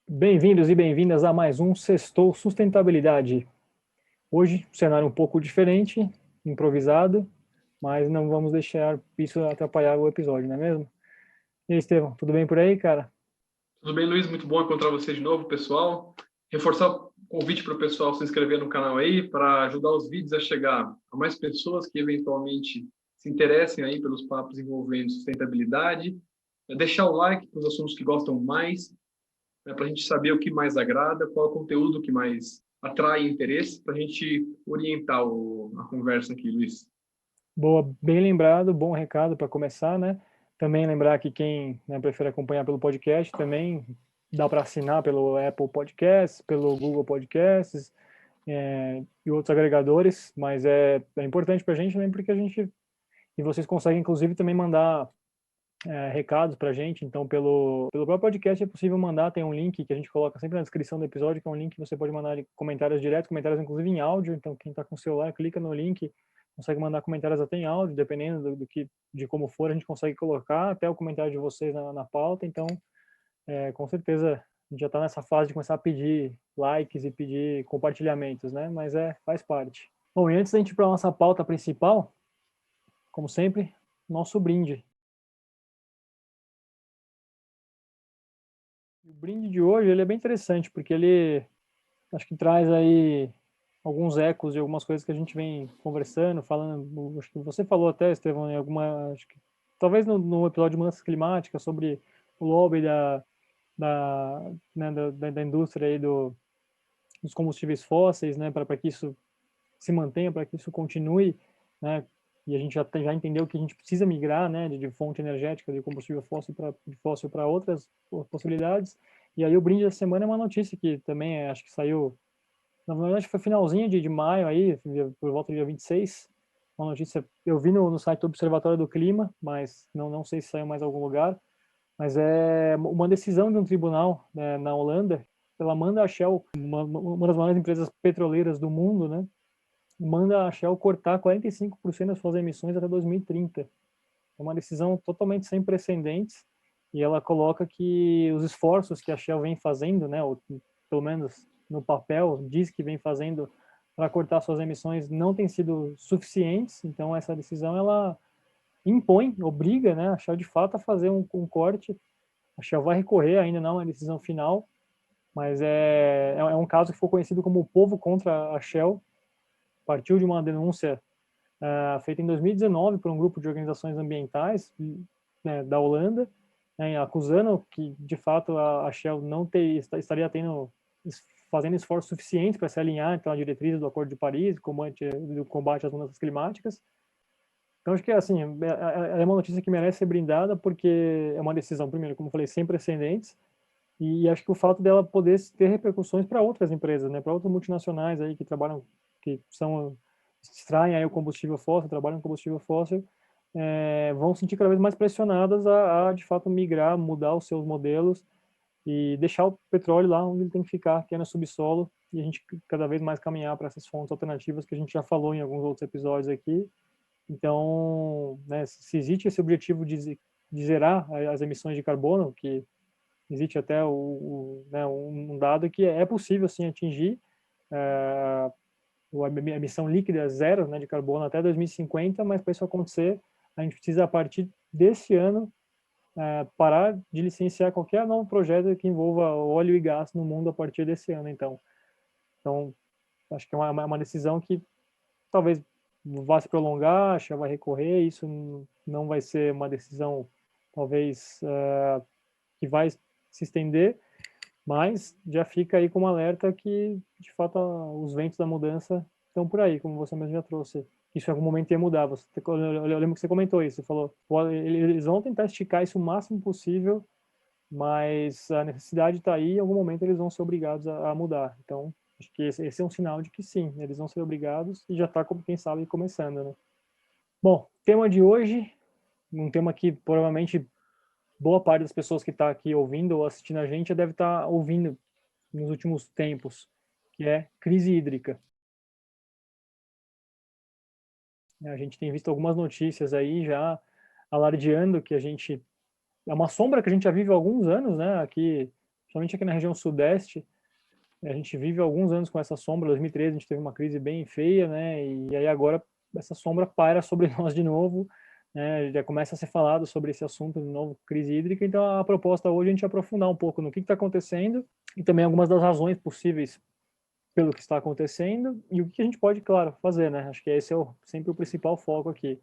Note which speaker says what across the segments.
Speaker 1: Bem-vindos e bem-vindas a mais um Sextou Sustentabilidade. Hoje, um cenário um pouco diferente, improvisado, mas não vamos deixar isso atrapalhar o episódio, não é mesmo? E aí, Estevão, tudo bem por aí, cara?
Speaker 2: Tudo bem, Luiz? Muito bom encontrar você de novo, pessoal. Reforçar o convite para o pessoal se inscrever no canal aí, para ajudar os vídeos a chegar a mais pessoas que eventualmente se interessem aí pelos papos envolvendo sustentabilidade. Deixar o like para os assuntos que gostam mais, né, para a gente saber o que mais agrada, qual é o conteúdo que mais atrai interesse, para a gente orientar a conversa aqui, Luiz.
Speaker 1: Boa, bem lembrado, bom recado para começar, né? Também lembrar que quem, né, prefere acompanhar pelo podcast, também dá para assinar pelo Apple Podcasts, pelo Google Podcasts, e outros agregadores, mas é importante para a gente, né, porque a gente, e vocês conseguem inclusive também mandar recados para a gente, então pelo próprio podcast é possível mandar, tem um link que a gente coloca sempre na descrição do episódio, que é um link que você pode mandar comentários diretos, comentários inclusive em áudio, então quem está com o celular clica no link, consegue mandar comentários até em áudio, dependendo de como for, a gente consegue colocar até o comentário de vocês na pauta, então com certeza a gente já está nessa fase de começar a pedir likes e pedir compartilhamentos, né, mas faz parte. Bom, e antes da gente ir para a nossa pauta principal, como sempre, nosso brinde. O brinde de hoje, ele é bem interessante, porque ele acho que traz aí alguns ecos de algumas coisas que a gente vem conversando, falando, acho que você falou até, Estevão, em alguma, acho que talvez no episódio de mudanças climáticas, sobre o lobby né, da indústria aí dos combustíveis fósseis, né, para que isso se mantenha, para que isso continue, né, e a gente já entendeu que a gente precisa migrar, né, de fonte energética de combustível fóssil para outras possibilidades. E aí o brinde da semana é uma notícia que também acho que saiu, na verdade foi finalzinho de maio aí, por volta do dia 26, uma notícia, eu vi no site do Observatório do Clima, mas não sei se saiu mais em algum lugar, mas é uma decisão de um tribunal, né, na Holanda, ela manda a Shell, uma das maiores empresas petroleiras do mundo, né, manda a Shell cortar 45% das suas emissões até 2030. É uma decisão totalmente sem precedentes e ela coloca que os esforços que a Shell vem fazendo, né, ou pelo menos no papel, diz que vem fazendo para cortar suas emissões não têm sido suficientes, então essa decisão ela impõe, obriga, né, a Shell de fato a fazer um corte. A Shell vai recorrer, ainda não é uma decisão final, mas é um caso que foi conhecido como o povo contra a Shell, partiu de uma denúncia feita em 2019 por um grupo de organizações ambientais, né, da Holanda, né, acusando que, de fato, a Shell não estaria fazendo esforço suficiente para se alinhar então, à diretriz do Acordo de Paris, do combate às mudanças climáticas. Então, acho que, assim, é uma notícia que merece ser brindada, porque é uma decisão, primeiro, como eu falei, sem precedentes, e acho que o fato dela poder ter repercussões para outras empresas, né, para outras multinacionais aí que trabalham, que são extraem aí o combustível fóssil, trabalham com combustível fóssil, vão sentir cada vez mais pressionadas de fato migrar, mudar os seus modelos e deixar o petróleo lá onde ele tem que ficar, que é no subsolo, e a gente cada vez mais caminhar para essas fontes alternativas que a gente já falou em alguns outros episódios aqui. Então, né, se existe esse objetivo de zerar as emissões de carbono, que existe até né, um dado que é possível sim atingir é, a emissão líquida zero, né, de carbono até 2050, mas para isso acontecer, a gente precisa, a partir desse ano, parar de licenciar qualquer novo projeto que envolva óleo e gás no mundo a partir desse ano. Então acho que é uma decisão que talvez vá se prolongar, acho que vai recorrer, isso não vai ser uma decisão, talvez, que vai se estender, mas já fica aí como alerta que, de fato, os ventos da mudança estão por aí, como você mesmo já trouxe. Isso em algum momento ia mudar. Eu lembro que você comentou isso. Você falou, eles vão tentar esticar isso o máximo possível, mas a necessidade está aí e em algum momento eles vão ser obrigados a mudar. Então, acho que esse é um sinal de que sim, eles vão ser obrigados e já está, quem sabe, começando, né? Bom, tema de hoje, um tema que provavelmente boa parte das pessoas que está aqui ouvindo ou assistindo a gente já deve estar ouvindo nos últimos tempos, que é crise hídrica. A gente tem visto algumas notícias aí já alardeando que a gente é uma sombra que a gente já vive há alguns anos, né? Aqui somente aqui na região sudeste, a gente vive alguns anos com essa sombra. 2013 a gente teve uma crise bem feia, né? E aí agora essa sombra paira sobre nós de novo, né? Já começa a ser falado sobre esse assunto de novo, crise hídrica. Então a proposta hoje é a gente aprofundar um pouco no que está acontecendo e também algumas das razões possíveis pelo que está acontecendo e o que a gente pode, claro, fazer, né? Acho que esse é sempre o principal foco aqui.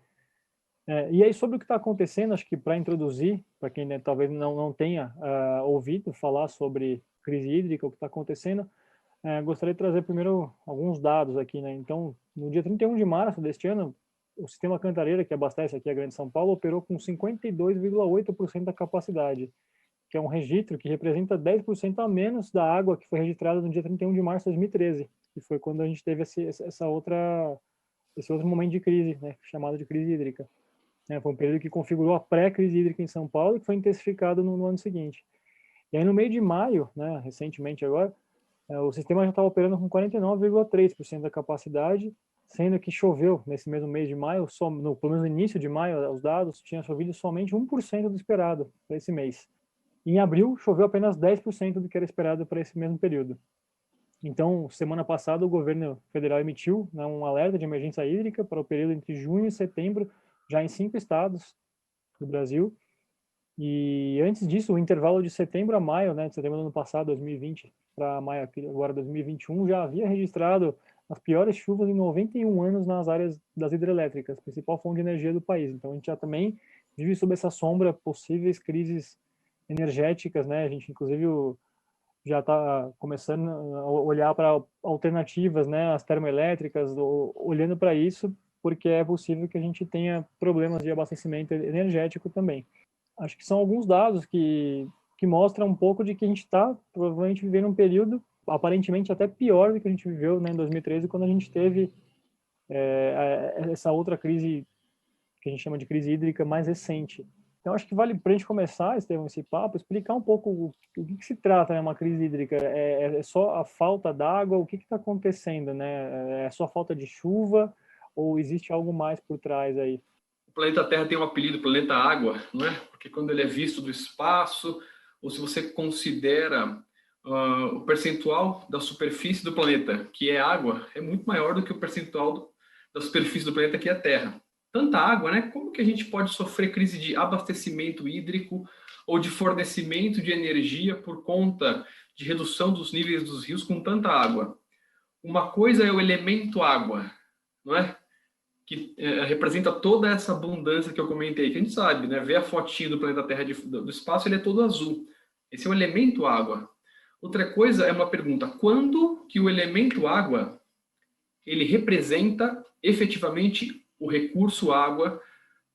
Speaker 1: E aí, sobre o que está acontecendo, acho que para introduzir, para quem, né, talvez não tenha ouvido falar sobre crise hídrica, o que está acontecendo, gostaria de trazer primeiro alguns dados aqui, né? Então, no dia 31 de março deste ano, o sistema Cantareira, que abastece aqui a Grande São Paulo, operou com 52,8% da capacidade, que é um registro que representa 10% a menos da água que foi registrada no dia 31 de março de 2013, que foi quando a gente teve esse outro momento de crise, né, chamado de crise hídrica. Foi um período que configurou a pré-crise hídrica em São Paulo e que foi intensificado no ano seguinte. E aí, no meio de maio, né, recentemente agora, o sistema já estava operando com 49,3% da capacidade, sendo que choveu nesse mesmo mês de maio, pelo menos no início de maio, os dados, tinha chovido somente 1% do esperado para esse mês. Em abril, choveu apenas 10% do que era esperado para esse mesmo período. Então, semana passada, o governo federal emitiu, né, um alerta de emergência hídrica para o período entre junho e setembro, já em 5 estados do Brasil. E antes disso, o intervalo de setembro a maio, né, de setembro do ano passado, 2020, para maio agora 2021, já havia registrado as piores chuvas em 91 anos nas áreas das hidrelétricas, principal fonte de energia do país. Então, a gente já também vive sob essa sombra possíveis crises energéticas, né? A gente, inclusive, já está começando a olhar para alternativas, né? As termoelétricas, olhando para isso, porque é possível que a gente tenha problemas de abastecimento energético também. Acho que são alguns dados que mostram um pouco de que a gente está provavelmente vivendo um período aparentemente até pior do que a gente viveu, né, em 2013, quando a gente teve essa outra crise que a gente chama de crise hídrica mais recente. Então, acho que vale para a gente começar, Estevão, esse papo, explicar um pouco o que se trata, né, uma crise hídrica. É só a falta d'água? O que está acontecendo, né? É só falta de chuva ou existe algo mais por trás aí?
Speaker 2: O planeta Terra tem um apelido, planeta Água, não é? Porque quando ele é visto do espaço, ou se você considera o percentual da superfície do planeta, que é água, é muito maior do que o percentual da superfície do planeta, que é a Terra. Tanta água, né? Como que a gente pode sofrer crise de abastecimento hídrico ou de fornecimento de energia por conta de redução dos níveis dos rios com tanta água? Uma coisa é o elemento água, não é? Que representa toda essa abundância que eu comentei, que a gente sabe, né? Ver a fotinho do planeta Terra do espaço, ele é todo azul. Esse é o elemento água. Outra coisa é uma pergunta: quando que o elemento água ele representa efetivamente o recurso água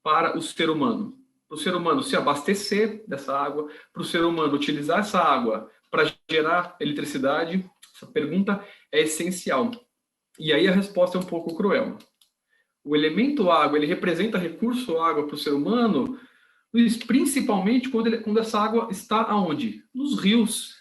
Speaker 2: para o ser humano? Para o ser humano se abastecer dessa água, para o ser humano utilizar essa água para gerar eletricidade? Essa pergunta é essencial. E aí a resposta é um pouco cruel. O elemento água, ele representa recurso água para o ser humano, principalmente quando essa água está aonde? Nos rios,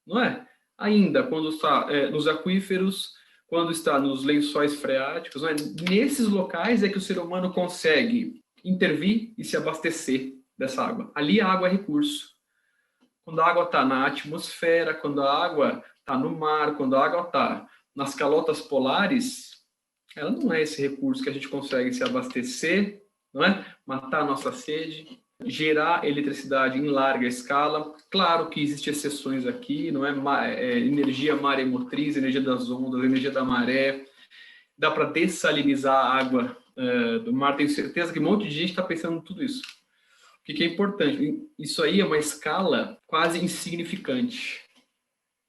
Speaker 2: não é? Ainda quando está nos aquíferos, quando está nos lençóis freáticos, não é? Nesses locais é que o ser humano consegue intervir e se abastecer dessa água. Ali a água é recurso. Quando a água está na atmosfera, quando a água está no mar, quando a água está nas calotas polares, ela não é esse recurso que a gente consegue se abastecer, não é? Matar a nossa sede, gerar eletricidade em larga escala. Claro que existem exceções aqui, não é? Energia maremotriz, energia das ondas, energia da maré. Dá para dessalinizar a água do mar. Tenho certeza que um monte de gente está pensando em tudo isso. O que é importante? Isso aí é uma escala quase insignificante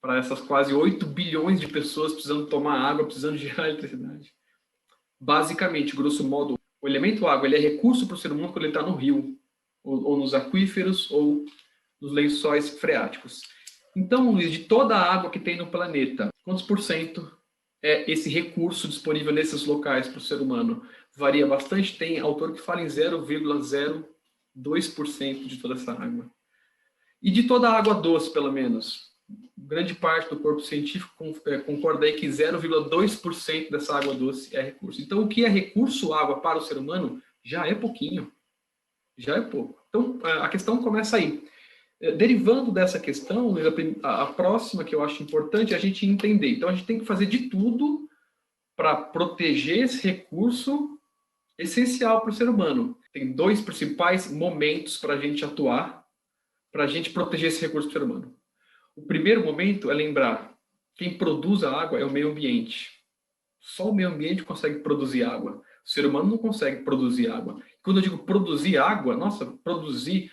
Speaker 2: para essas quase 8 bilhões de pessoas precisando tomar água, precisando gerar eletricidade. Basicamente, grosso modo, o elemento água ele é recurso para o ser humano quando ele está no rio, ou nos aquíferos, ou nos lençóis freáticos. Então, Luiz, de toda a água que tem no planeta, quantos por cento é esse recurso disponível nesses locais para o ser humano? Varia bastante, tem autor que fala em 0,02% de toda essa água. E de toda a água doce, pelo menos, grande parte do corpo científico concorda aí que 0,2% dessa água doce é recurso. Então, o que é recurso água para o ser humano já é pouquinho. Já é pouco. Então, a questão começa aí. Derivando dessa questão, Luiz, a próxima que eu acho importante é a gente entender. Então, a gente tem que fazer de tudo para proteger esse recurso essencial para o ser humano. Tem dois principais momentos para a gente atuar, para a gente proteger esse recurso do ser humano. O primeiro momento é lembrar, quem produz a água é o meio ambiente. Só o meio ambiente consegue produzir água. O ser humano não consegue produzir água. Quando eu digo produzir água, nossa, produzir,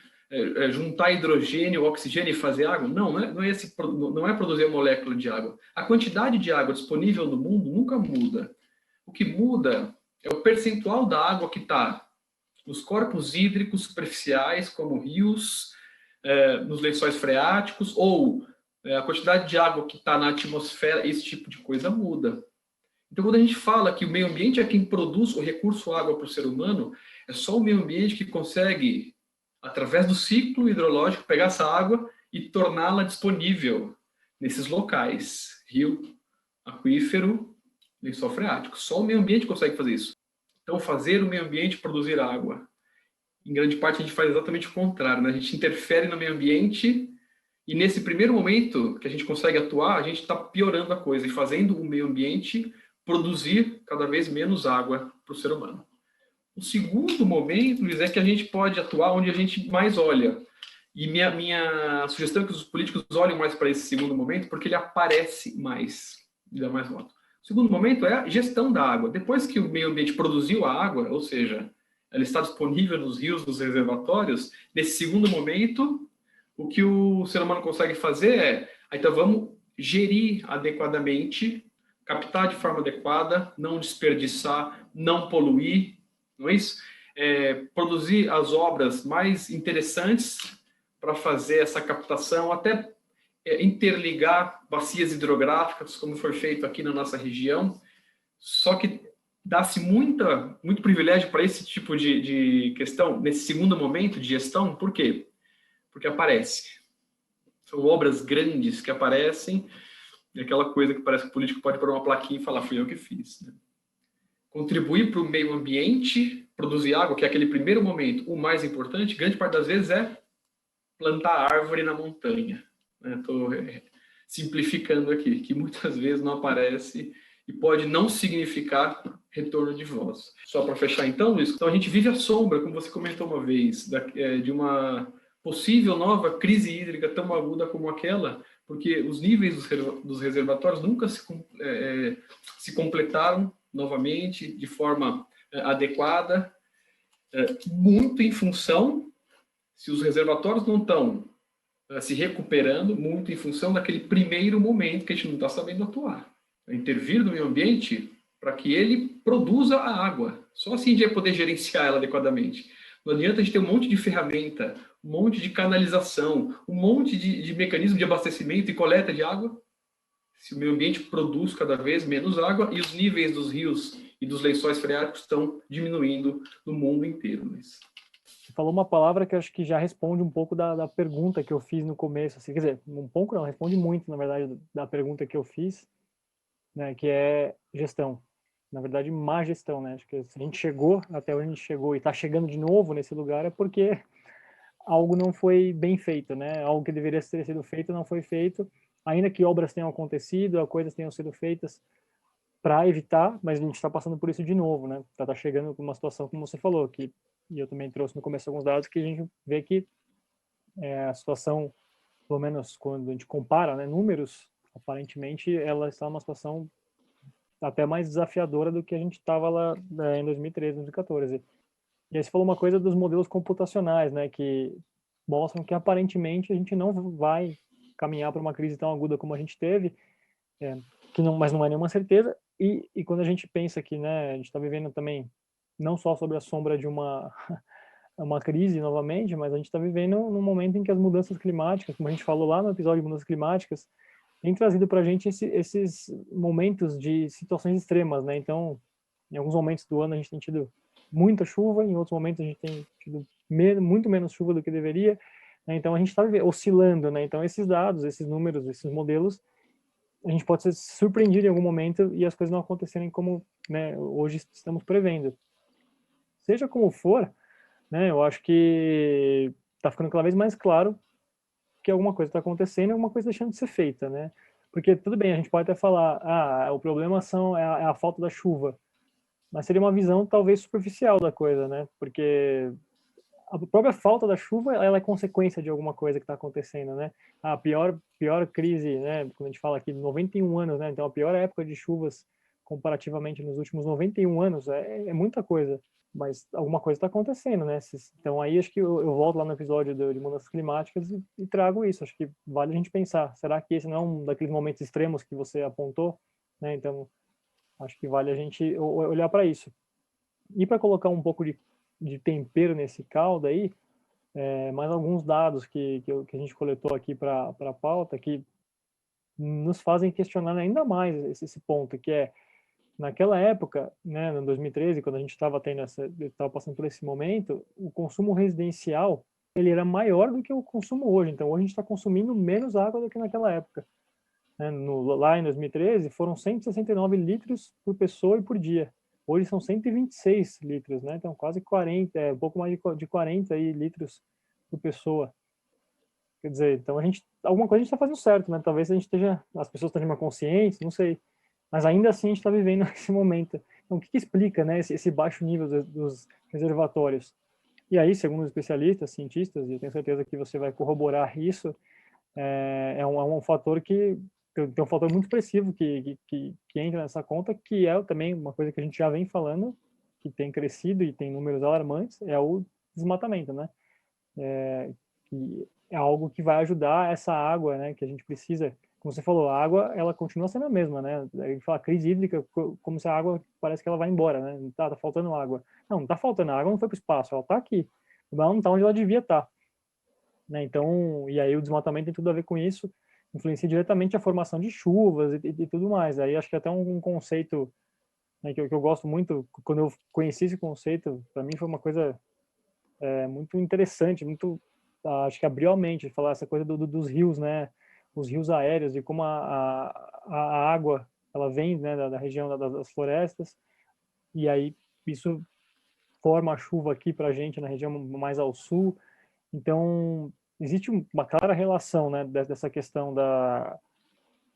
Speaker 2: juntar hidrogênio, oxigênio e fazer água? Não, não é produzir a molécula de água. A quantidade de água disponível no mundo nunca muda. O que muda é o percentual da água que está nos corpos hídricos superficiais, como rios, nos lençóis freáticos, ou a quantidade de água que está na atmosfera, esse tipo de coisa muda. Então, quando a gente fala que o meio ambiente é quem produz o recurso água para o ser humano, é só o meio ambiente que consegue, através do ciclo hidrológico, pegar essa água e torná-la disponível nesses locais, rio, aquífero, lençol freático. Só o meio ambiente consegue fazer isso. Então, fazer o meio ambiente produzir água. Em grande parte, a gente faz exatamente o contrário, né? A gente interfere no meio ambiente e, nesse primeiro momento que a gente consegue atuar, a gente está piorando a coisa e fazendo o meio ambiente produzir cada vez menos água para o ser humano. O segundo momento, Luiz, é que a gente pode atuar onde a gente mais olha. E minha sugestão é que os políticos olhem mais para esse segundo momento, porque ele aparece mais, e dá mais voto. O segundo momento é a gestão da água. Depois que o meio ambiente produziu a água, ou seja, ela está disponível nos rios, nos reservatórios, nesse segundo momento, o que o ser humano consegue fazer é, então vamos gerir adequadamente, captar de forma adequada, não desperdiçar, não poluir, não é isso? Produzir as obras mais interessantes para fazer essa captação, até interligar bacias hidrográficas, como foi feito aqui na nossa região, só que dá-se muito privilégio para esse tipo de questão, nesse segundo momento de gestão, por quê? Porque aparece. São obras grandes que aparecem, e aquela coisa que parece que o político pode pôr uma plaquinha e falar, fui eu que fiz. Né? Contribuir para o meio ambiente, produzir água, que é aquele primeiro momento, o mais importante, grande parte das vezes é plantar árvore na montanha. Estou simplificando aqui, que muitas vezes não aparece e pode não significar retorno de voz. Só para fechar então, Luiz, então a gente vive à sombra, como você comentou uma vez, de uma possível nova crise hídrica tão aguda como aquela, porque os níveis dos reservatórios nunca se completaram novamente de forma adequada, muito em função, se os reservatórios não estão se recuperando, muito em função daquele primeiro momento que a gente não está sabendo atuar. Intervir no meio ambiente para que ele produza a água. Só assim a gente vai poder gerenciar ela adequadamente. Não adianta a gente ter um monte de ferramenta, um monte de canalização, um monte de mecanismo de abastecimento e coleta de água, se o meio ambiente produz cada vez menos água e os níveis dos rios e dos lençóis freáticos estão diminuindo no mundo inteiro.
Speaker 1: Você falou uma palavra que eu acho que já responde um pouco da pergunta que eu fiz no começo, assim, quer dizer, um pouco não, responde muito, na verdade, da pergunta que eu fiz, né, que é gestão. Na verdade, má gestão, né? Acho que se a gente chegou até onde a gente chegou e está chegando de novo nesse lugar é porque algo não foi bem feito, né? Algo que deveria ter sido feito não foi feito, ainda que obras tenham acontecido, coisas tenham sido feitas para evitar, mas a gente está passando por isso de novo, né? Tá chegando com uma situação como você falou, que e eu também trouxe no começo alguns dados que a gente vê que a situação, pelo menos quando a gente compara, né, números, aparentemente ela está numa situação até mais desafiadora do que a gente estava lá em 2013, 2014. E aí você falou uma coisa dos modelos computacionais, né, que mostram que aparentemente a gente não vai caminhar para uma crise tão aguda como a gente teve, que não, mas não é nenhuma certeza. E quando a gente pensa que, né, a gente está vivendo também não só sobre a sombra de uma crise novamente, mas a gente está vivendo num momento em que as mudanças climáticas, como a gente falou lá no episódio de mudanças climáticas, tem trazido para a gente esses momentos de situações extremas, né? Então, em alguns momentos do ano a gente tem tido muita chuva, em outros momentos a gente tem tido muito menos chuva do que deveria, né? Então a gente está oscilando, né? Então esses dados, esses números, esses modelos, a gente pode ser surpreendido em algum momento e as coisas não acontecerem como, né, hoje estamos prevendo. Seja como for, né, eu acho que está ficando cada vez mais claro que alguma coisa está acontecendo e alguma coisa deixando de ser feita, né? Porque tudo bem, a gente pode até falar, o problema é a falta da chuva, mas seria uma visão talvez superficial da coisa, né? Porque a própria falta da chuva, ela é consequência de alguma coisa que está acontecendo, né? A pior crise, né? Quando a gente fala aqui, 91 anos, né? Então, a pior época de chuvas comparativamente nos últimos 91 anos é muita coisa, mas alguma coisa está acontecendo, né? Então, aí acho que eu volto lá no episódio de mudanças climáticas e trago isso. Acho que vale a gente pensar, será que esse não é um daqueles momentos extremos que você apontou, né? Então, acho que vale a gente olhar para isso. E para colocar um pouco de tempero nesse caldo aí, mais alguns dados que a gente coletou aqui para a pauta, que nos fazem questionar ainda mais esse ponto, que é, naquela época, né, em 2013, quando a gente estava passando por esse momento, o consumo residencial, ele era maior do que o consumo hoje. Então, hoje a gente está consumindo menos água do que naquela época. Né? Lá em 2013, foram 169 litros por pessoa e por dia. Hoje são 126 litros, né? Então, quase 40, um pouco mais de 40 aí, litros por pessoa. Quer dizer, então alguma coisa a gente está fazendo certo, né? Talvez as pessoas estejam mais conscientes, não sei. Mas ainda assim a gente está vivendo esse momento. Então, o que explica, né, esse baixo nível dos reservatórios? E aí, segundo os especialistas, cientistas, e eu tenho certeza que você vai corroborar isso, é um fator que tem um fator muito expressivo que entra nessa conta, que é também uma coisa que a gente já vem falando, que tem crescido e tem números alarmantes, é o desmatamento, né? Que é algo que vai ajudar essa água, né, que a gente precisa. Como você falou, a água, ela continua sendo a mesma, né? A gente fala crise hídrica, como se a água parece que ela vai embora, né? Tá faltando água. Não tá faltando, a água não foi para o espaço, ela tá aqui. Ela não tá onde ela devia estar. Né? Então, e aí o desmatamento tem tudo a ver com isso, influencia diretamente a formação de chuvas e tudo mais. Aí acho que até um conceito, né, que eu gosto muito, quando eu conheci esse conceito, para mim foi uma coisa muito interessante, acho que abriu a mente, falar essa coisa dos rios, né, os rios aéreos, e como a água, ela vem, né, da região das florestas, e aí isso forma a chuva aqui para a gente na região mais ao sul. Então, existe uma clara relação, né, dessa questão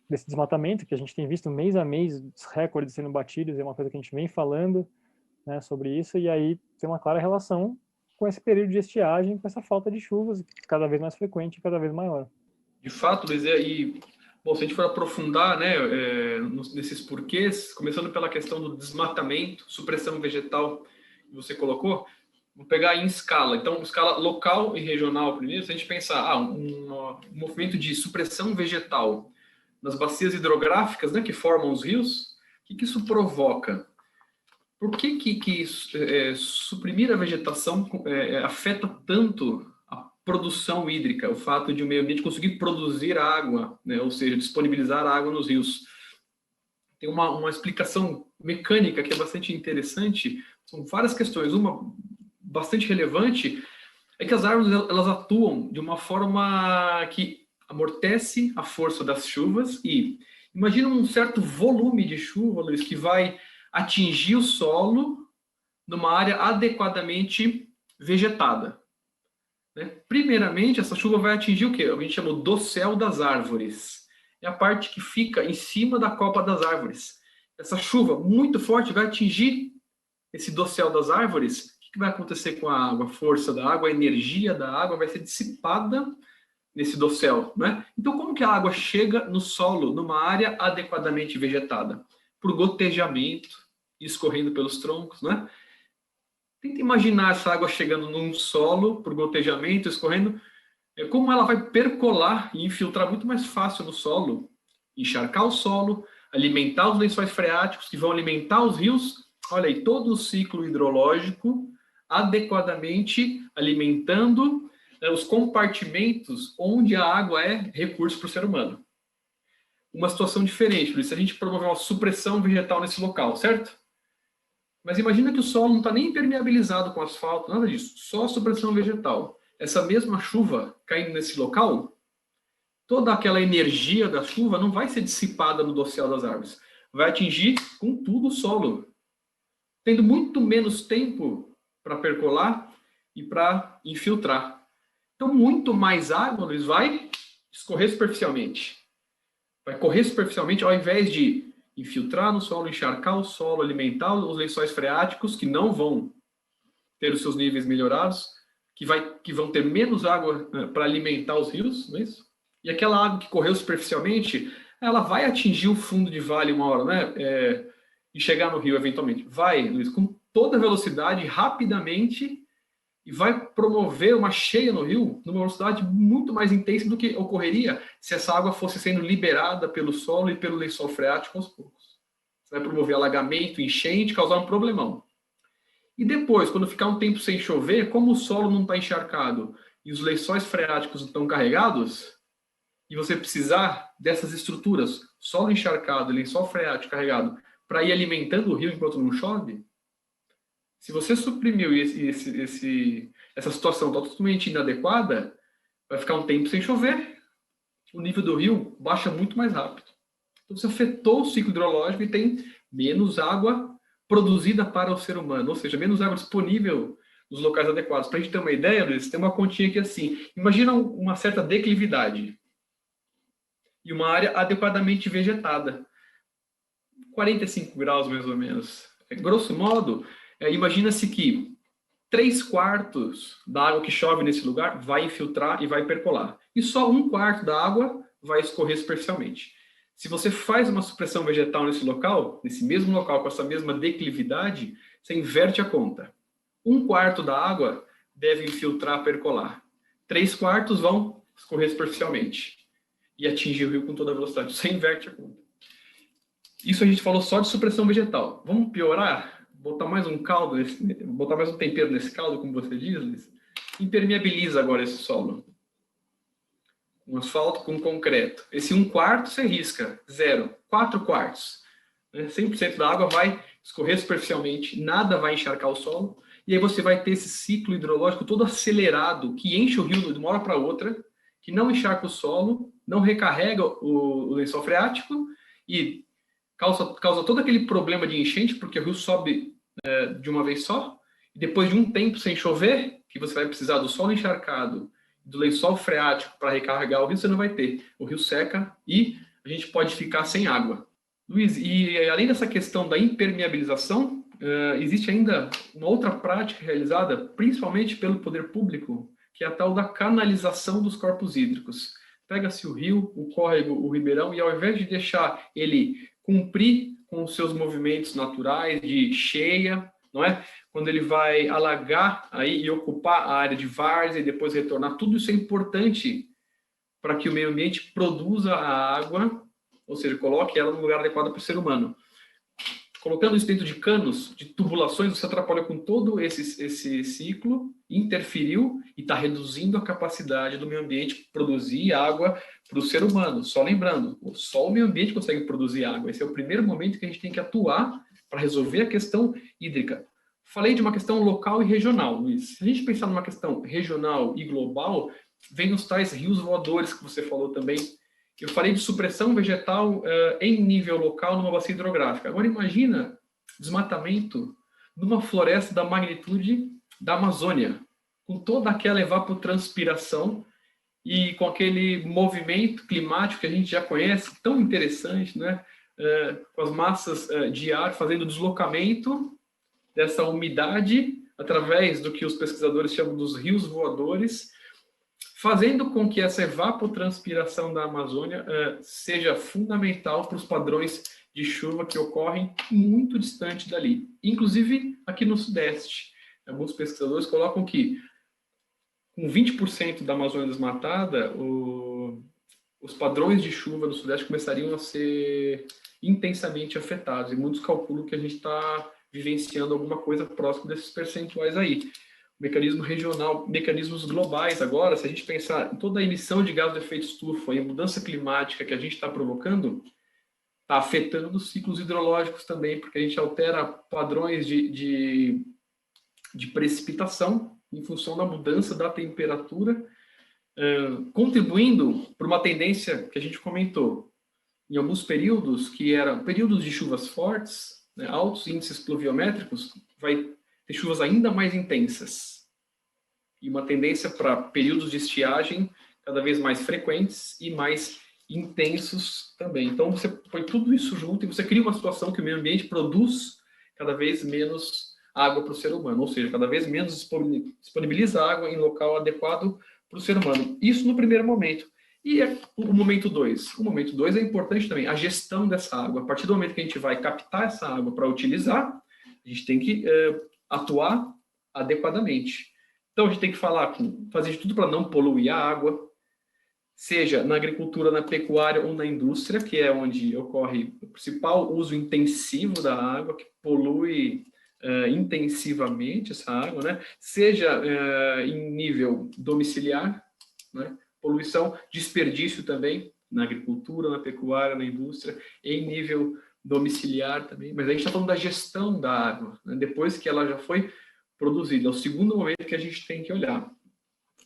Speaker 1: desse desmatamento, que a gente tem visto mês a mês, recordes sendo batidos, é uma coisa que a gente vem falando, né, sobre isso, e aí tem uma clara relação com esse período de estiagem, com essa falta de chuvas, cada vez mais frequente e cada vez maior.
Speaker 2: De fato, Luiz, bom, se a gente for aprofundar, né, nesses porquês, começando pela questão do desmatamento, supressão vegetal que você colocou, vou pegar em escala. Então, escala local e regional primeiro. Se a gente pensar, um movimento de supressão vegetal nas bacias hidrográficas, né, que formam os rios, o que isso provoca? Por que suprimir a vegetação afeta tanto a produção hídrica, o fato de o meio ambiente conseguir produzir água, né, ou seja, disponibilizar água nos rios? Tem uma explicação mecânica que é bastante interessante. São várias questões. Uma bastante relevante é que as árvores elas atuam de uma forma que amortece a força das chuvas e imagina um certo volume de chuva, Luiz, que vai atingir o solo numa área adequadamente vegetada. Né? Primeiramente, essa chuva vai atingir o que a gente chama o dossel das árvores. É a parte que fica em cima da copa das árvores. Essa chuva muito forte vai atingir esse dossel das árvores. O que vai acontecer com a água? A força da água, a energia da água vai ser dissipada nesse dossel, né? Então, como que a água chega no solo, numa área adequadamente vegetada? Por gotejamento, escorrendo pelos troncos, né? Tenta imaginar essa água chegando num solo, por gotejamento, escorrendo, como ela vai percolar e infiltrar muito mais fácil no solo, encharcar o solo, alimentar os lençóis freáticos, que vão alimentar os rios. Olha aí, todo o ciclo hidrológico adequadamente alimentando os compartimentos onde a água é recurso para o ser humano. Uma situação diferente, por isso a gente promover uma supressão vegetal nesse local, certo? Mas imagina que o solo não está nem impermeabilizado com asfalto, nada disso, só supressão vegetal. Essa mesma chuva caindo nesse local, toda aquela energia da chuva não vai ser dissipada no dossel das árvores, vai atingir com tudo o solo, tendo muito menos tempo para percolar e para infiltrar. Então, muito mais água, Luiz, vai escorrer superficialmente. Vai correr superficialmente ao invés de infiltrar no solo, encharcar o solo, alimentar os lençóis freáticos, que não vão ter os seus níveis melhorados, que vão ter menos água para alimentar os rios, não é isso? E aquela água que correu superficialmente, ela vai atingir o fundo de vale uma hora, né? E chegar no rio eventualmente. Vai, Luiz, com toda velocidade, rapidamente, e vai promover uma cheia no rio numa velocidade muito mais intensa do que ocorreria se essa água fosse sendo liberada pelo solo e pelo lençol freático aos poucos. Você vai promover alagamento, enchente, causar um problemão. E depois, quando ficar um tempo sem chover, como o solo não está encharcado e os lençóis freáticos estão carregados, e você precisar dessas estruturas, solo encharcado, lençol freático carregado, para ir alimentando o rio enquanto não chove, se você suprimiu essa situação totalmente inadequada, vai ficar um tempo sem chover, o nível do rio baixa muito mais rápido. Então você afetou o ciclo hidrológico e tem menos água produzida para o ser humano, ou seja, menos água disponível nos locais adequados. Para a gente ter uma ideia, Luiz, tem uma continha aqui assim. Imagina uma certa declividade e uma área adequadamente vegetada. 45 graus, mais ou menos. Grosso modo, imagina-se que 3/4 da água que chove nesse lugar vai infiltrar e vai percolar. E só 1/4 da água vai escorrer superficialmente. Se você faz uma supressão vegetal nesse local, nesse mesmo local, com essa mesma declividade, você inverte a conta. 1/4 da água deve infiltrar, percolar. 3/4 vão escorrer superficialmente e atingir o rio com toda a velocidade. Você inverte a conta. Isso a gente falou só de supressão vegetal. Vamos piorar? Botar mais um caldo, botar mais um tempero nesse caldo, como você diz, Liz? Impermeabiliza agora esse solo. Um asfalto com concreto. Esse 1/4 você risca, 0. 4/4. 100% da água vai escorrer superficialmente, nada vai encharcar o solo, e aí você vai ter esse ciclo hidrológico todo acelerado, que enche o rio de uma hora para outra, que não encharca o solo, não recarrega o lençol freático, e causa todo aquele problema de enchente, porque o rio sobe de uma vez só, e depois de um tempo sem chover, que você vai precisar do solo encharcado, do lençol freático para recarregar o rio, você não vai ter. O rio seca e a gente pode ficar sem água. Luiz, e além dessa questão da impermeabilização, existe ainda uma outra prática realizada, principalmente pelo poder público, que é a tal da canalização dos corpos hídricos. Pega-se o rio, o córrego, o ribeirão, e ao invés de deixar ele cumprir com os seus movimentos naturais de cheia, não é? Quando ele vai alagar aí e ocupar a área de várzea e depois retornar, tudo isso é importante para que o meio ambiente produza a água, ou seja, coloque ela no lugar adequado para o ser humano. Colocando isso dentro de canos, de tubulações, você atrapalha com todo esse ciclo, interferiu e está reduzindo a capacidade do meio ambiente produzir água para o ser humano. Só lembrando, só o meio ambiente consegue produzir água. Esse é o primeiro momento que a gente tem que atuar para resolver a questão hídrica. Falei de uma questão local e regional, Luiz. Se a gente pensar numa questão regional e global, vem os tais rios voadores que você falou também. Eu falei de supressão vegetal em nível local numa bacia hidrográfica. Agora imagina desmatamento numa floresta da magnitude da Amazônia, com toda aquela evapotranspiração e com aquele movimento climático que a gente já conhece, tão interessante, né? Com as massas de ar fazendo deslocamento dessa umidade através do que os pesquisadores chamam dos rios voadores, fazendo com que essa evapotranspiração da Amazônia seja fundamental para os padrões de chuva que ocorrem muito distante dali, inclusive aqui no Sudeste. Alguns pesquisadores colocam que com 20% da Amazônia desmatada, os padrões de chuva no Sudeste começariam a ser intensamente afetados, e muitos calculam que a gente está vivenciando alguma coisa próximo desses percentuais aí. Mecanismo regional, mecanismos globais agora, se a gente pensar em toda a emissão de gás de efeito estufa e a mudança climática que a gente está provocando, está afetando os ciclos hidrológicos também, porque a gente altera padrões de precipitação em função da mudança da temperatura, contribuindo para uma tendência que a gente comentou em alguns períodos, que eram períodos de chuvas fortes, né, altos índices pluviométricos, vai ter chuvas ainda mais intensas. E uma tendência para períodos de estiagem cada vez mais frequentes e mais intensos também. Então, você põe tudo isso junto e você cria uma situação que o meio ambiente produz cada vez menos água para o ser humano, ou seja, cada vez menos disponibiliza água em local adequado para o ser humano. Isso no primeiro momento. E o momento 2. O momento 2 é importante também, a gestão dessa água. A partir do momento que a gente vai captar essa água para utilizar, a gente tem que atuar adequadamente. Então, a gente tem que fazer de tudo para não poluir a água, seja na agricultura, na pecuária ou na indústria, que é onde ocorre o principal uso intensivo da água, que polui intensivamente essa água, né? Seja em nível domiciliar, né? Poluição, desperdício também, na agricultura, na pecuária, na indústria, em nível domiciliar também. Mas a gente está falando da gestão da água, né? Depois que ela já foi produzida. É o segundo momento que a gente tem que olhar.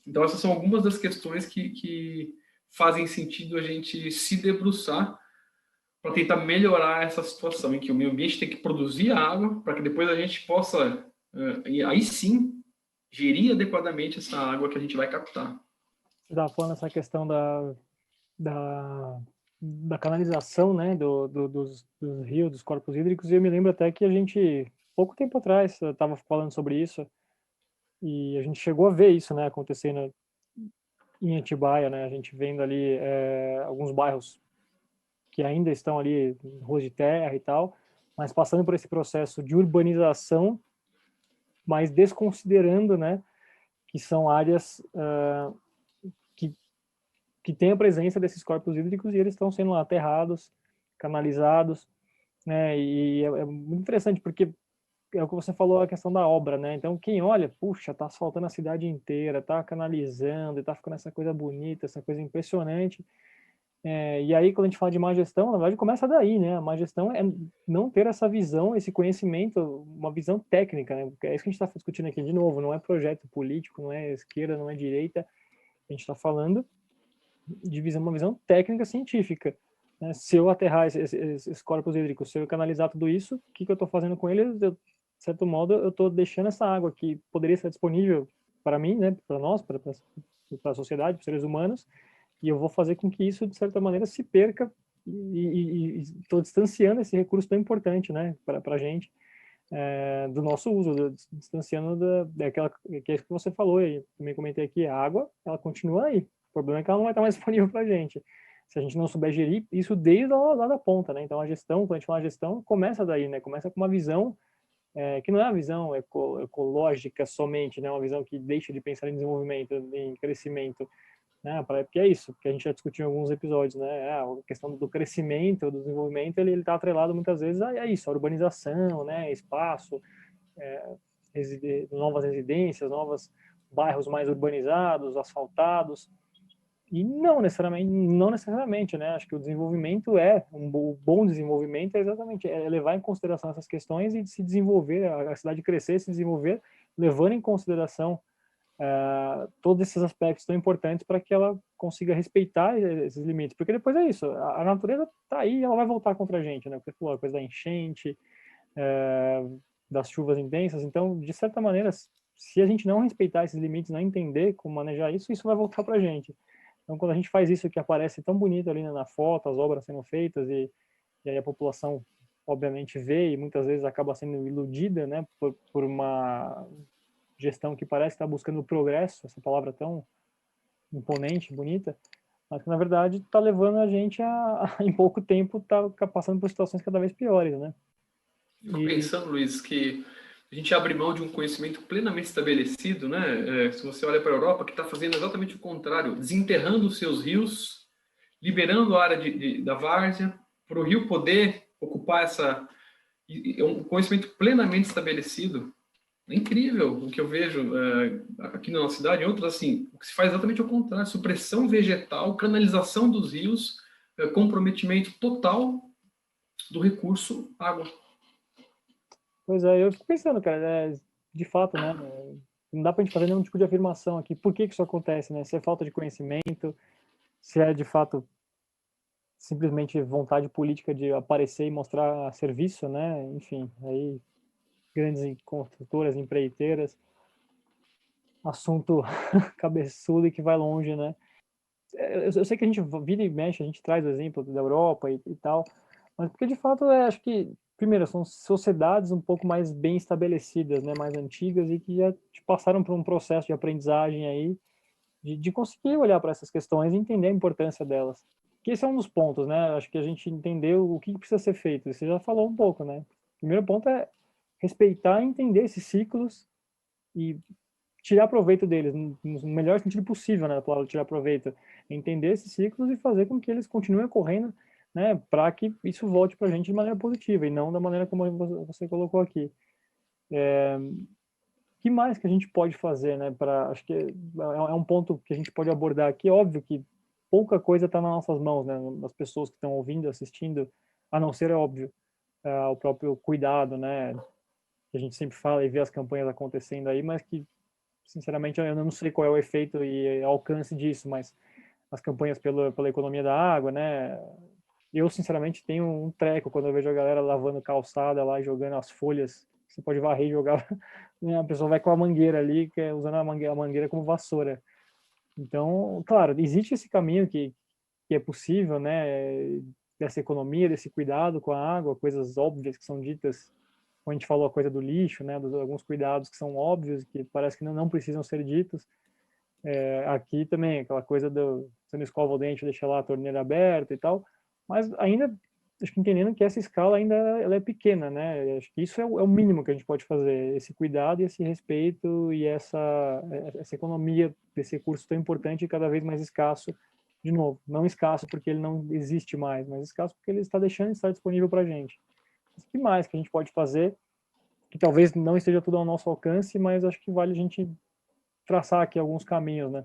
Speaker 2: Então, essas são algumas das questões que fazem sentido a gente se debruçar para tentar melhorar essa situação em que o meio ambiente tem que produzir água para que depois a gente possa, aí sim, gerir adequadamente essa água que a gente vai captar.
Speaker 1: Você estava falando essa questão da canalização, né, dos rios, dos corpos hídricos, e eu me lembro até que a gente, pouco tempo atrás, estava falando sobre isso, e a gente chegou a ver isso, né, acontecendo em Atibaia, né, a gente vendo ali alguns bairros que ainda estão ali em ruas de terra e tal, mas passando por esse processo de urbanização, mas desconsiderando, né, que são áreas que têm a presença desses corpos hídricos e eles estão sendo aterrados, canalizados, né, e é muito interessante porque é o que você falou, a questão da obra, né? Então, quem olha, puxa, tá asfaltando a cidade inteira, tá canalizando, e tá ficando essa coisa bonita, essa coisa impressionante. E aí, quando a gente fala de má gestão, na verdade, começa daí, né? A má gestão é não ter essa visão, esse conhecimento, uma visão técnica, né? Porque é isso que a gente está discutindo aqui de novo, não é projeto político, não é esquerda, não é direita, a gente está falando de uma visão técnica científica. Né? Se eu aterrar esses corpos hídricos, se eu canalizar tudo isso, o que eu estou fazendo com eles? De certo modo, eu estou deixando essa água que poderia estar disponível para mim, né? Para nós, para a sociedade, para os seres humanos, e eu vou fazer com que isso, de certa maneira, se perca e estou distanciando esse recurso tão importante, né, para a gente, do nosso uso, distanciando daquela que é isso que você falou, e também comentei aqui, a água, ela continua aí, o problema é que ela não vai estar mais disponível para a gente, se a gente não souber gerir isso desde lá da ponta, né, então a gestão, quando a gente fala gestão, começa daí, né, começa com uma visão que não é uma visão ecológica somente, né, uma visão que deixa de pensar em desenvolvimento, em crescimento, né, porque é isso que a gente já discutiu em alguns episódios, né, a questão do crescimento, do desenvolvimento, ele está atrelado muitas vezes a isso, a urbanização, né, espaço, novas residências, novos bairros mais urbanizados, asfaltados, e não necessariamente, né, acho que o desenvolvimento o bom desenvolvimento é exatamente, levar em consideração essas questões e se desenvolver, a cidade crescer, se desenvolver, levando em consideração todos esses aspectos tão importantes para que ela consiga respeitar esses limites, porque depois é isso, a natureza está aí e ela vai voltar contra a gente, né? Porque falou a coisa da enchente, das chuvas intensas, então, de certa maneira, se a gente não respeitar esses limites, não entender como manejar isso, isso vai voltar para a gente. Então, quando a gente faz isso que aparece tão bonito ali, né, na foto, as obras sendo feitas e aí a população obviamente vê e muitas vezes acaba sendo iludida, né, por uma gestão que parece estar buscando o progresso, essa palavra tão imponente, bonita, mas que na verdade está levando a gente em pouco tempo, tá passando por situações cada vez piores, né?
Speaker 2: Fico pensando, Luiz, que a gente abre mão de um conhecimento plenamente estabelecido, né? Se você olha para a Europa, que está fazendo exatamente o contrário, desenterrando os seus rios, liberando a área da várzea, para o rio poder ocupar é um conhecimento plenamente estabelecido. É incrível o que eu vejo aqui na nossa cidade, em outras, assim, o que se faz exatamente o contrário, supressão vegetal, canalização dos rios, comprometimento total do recurso água.
Speaker 1: Pois é, eu fico pensando, cara, de fato, né, não dá pra gente fazer nenhum tipo de afirmação aqui, por que isso acontece, né? Se é falta de conhecimento, se é de fato simplesmente vontade política de aparecer e mostrar serviço, né? Enfim, aí grandes construtoras, empreiteiras, assunto cabeçudo e que vai longe, né? eu sei que a gente vira e mexe, a gente traz o exemplo da Europa e tal, mas porque de fato acho que, primeiro, são sociedades um pouco mais bem estabelecidas, né, mais antigas e que já passaram por um processo de aprendizagem aí, de conseguir olhar para essas questões e entender a importância delas. Que esse é um dos pontos, né? Acho que a gente entendeu o que precisa ser feito. Você já falou um pouco, né? O primeiro ponto é respeitar e entender esses ciclos e tirar proveito deles, no melhor sentido possível, né? A palavra tirar proveito. Entender esses ciclos e fazer com que eles continuem ocorrendo, né? Para que isso volte para a gente de maneira positiva e não da maneira como você colocou aqui. Que mais que a gente pode fazer, né? Acho que é um ponto que a gente pode abordar aqui. Óbvio que pouca coisa está nas nossas mãos, né? Das pessoas que estão ouvindo, assistindo, a não ser, é óbvio, o próprio cuidado, né? Que a gente sempre fala e vê as campanhas acontecendo aí, mas que, sinceramente, eu não sei qual é o efeito e alcance disso, mas as campanhas pela economia da água, né? Eu, sinceramente, tenho um treco quando eu vejo a galera lavando calçada lá e jogando as folhas. Você pode varrer e jogar, né? A pessoa vai com a mangueira ali, usando a mangueira como vassoura. Então, claro, existe esse caminho que é possível, né? Dessa economia, desse cuidado com a água, coisas óbvias que são ditas, como a gente falou, a coisa do lixo, né? Alguns cuidados que são óbvios, que parece que não precisam ser ditos. Aqui também, aquela coisa você não escova o dente, deixa lá a torneira aberta e tal, mas ainda, acho que entendendo que essa escala ainda ela é pequena, né? Acho que isso é o mínimo que a gente pode fazer, esse cuidado e esse respeito e essa economia desse recurso tão importante e cada vez mais escasso, de novo, não escasso porque ele não existe mais, mas escasso porque ele está deixando de estar disponível para a gente. O que mais que a gente pode fazer, que talvez não esteja tudo ao nosso alcance, mas acho que vale a gente traçar aqui alguns caminhos, né?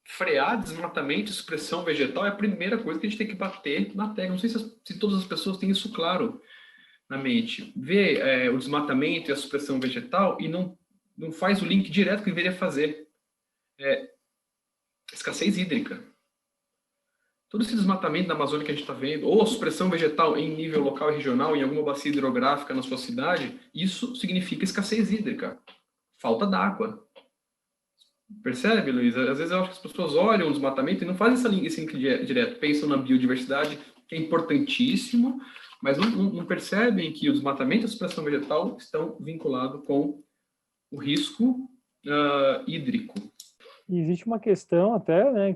Speaker 2: Frear desmatamento e supressão vegetal é a primeira coisa que a gente tem que bater na tecla. Não sei se todas as pessoas têm isso claro na mente. Vê o desmatamento e a supressão vegetal e não faz o link direto que deveria fazer. Escassez hídrica. Todo esse desmatamento da Amazônia que a gente está vendo, ou a supressão vegetal em nível local e regional, em alguma bacia hidrográfica na sua cidade, isso significa escassez hídrica. Falta d'água. Percebe, Luiz? Às vezes eu acho que as pessoas olham o desmatamento e não fazem esse link direto. Pensam na biodiversidade, que é importantíssimo, mas não percebem que o desmatamento e a supressão vegetal estão vinculados com o risco hídrico.
Speaker 1: E existe uma questão até, né,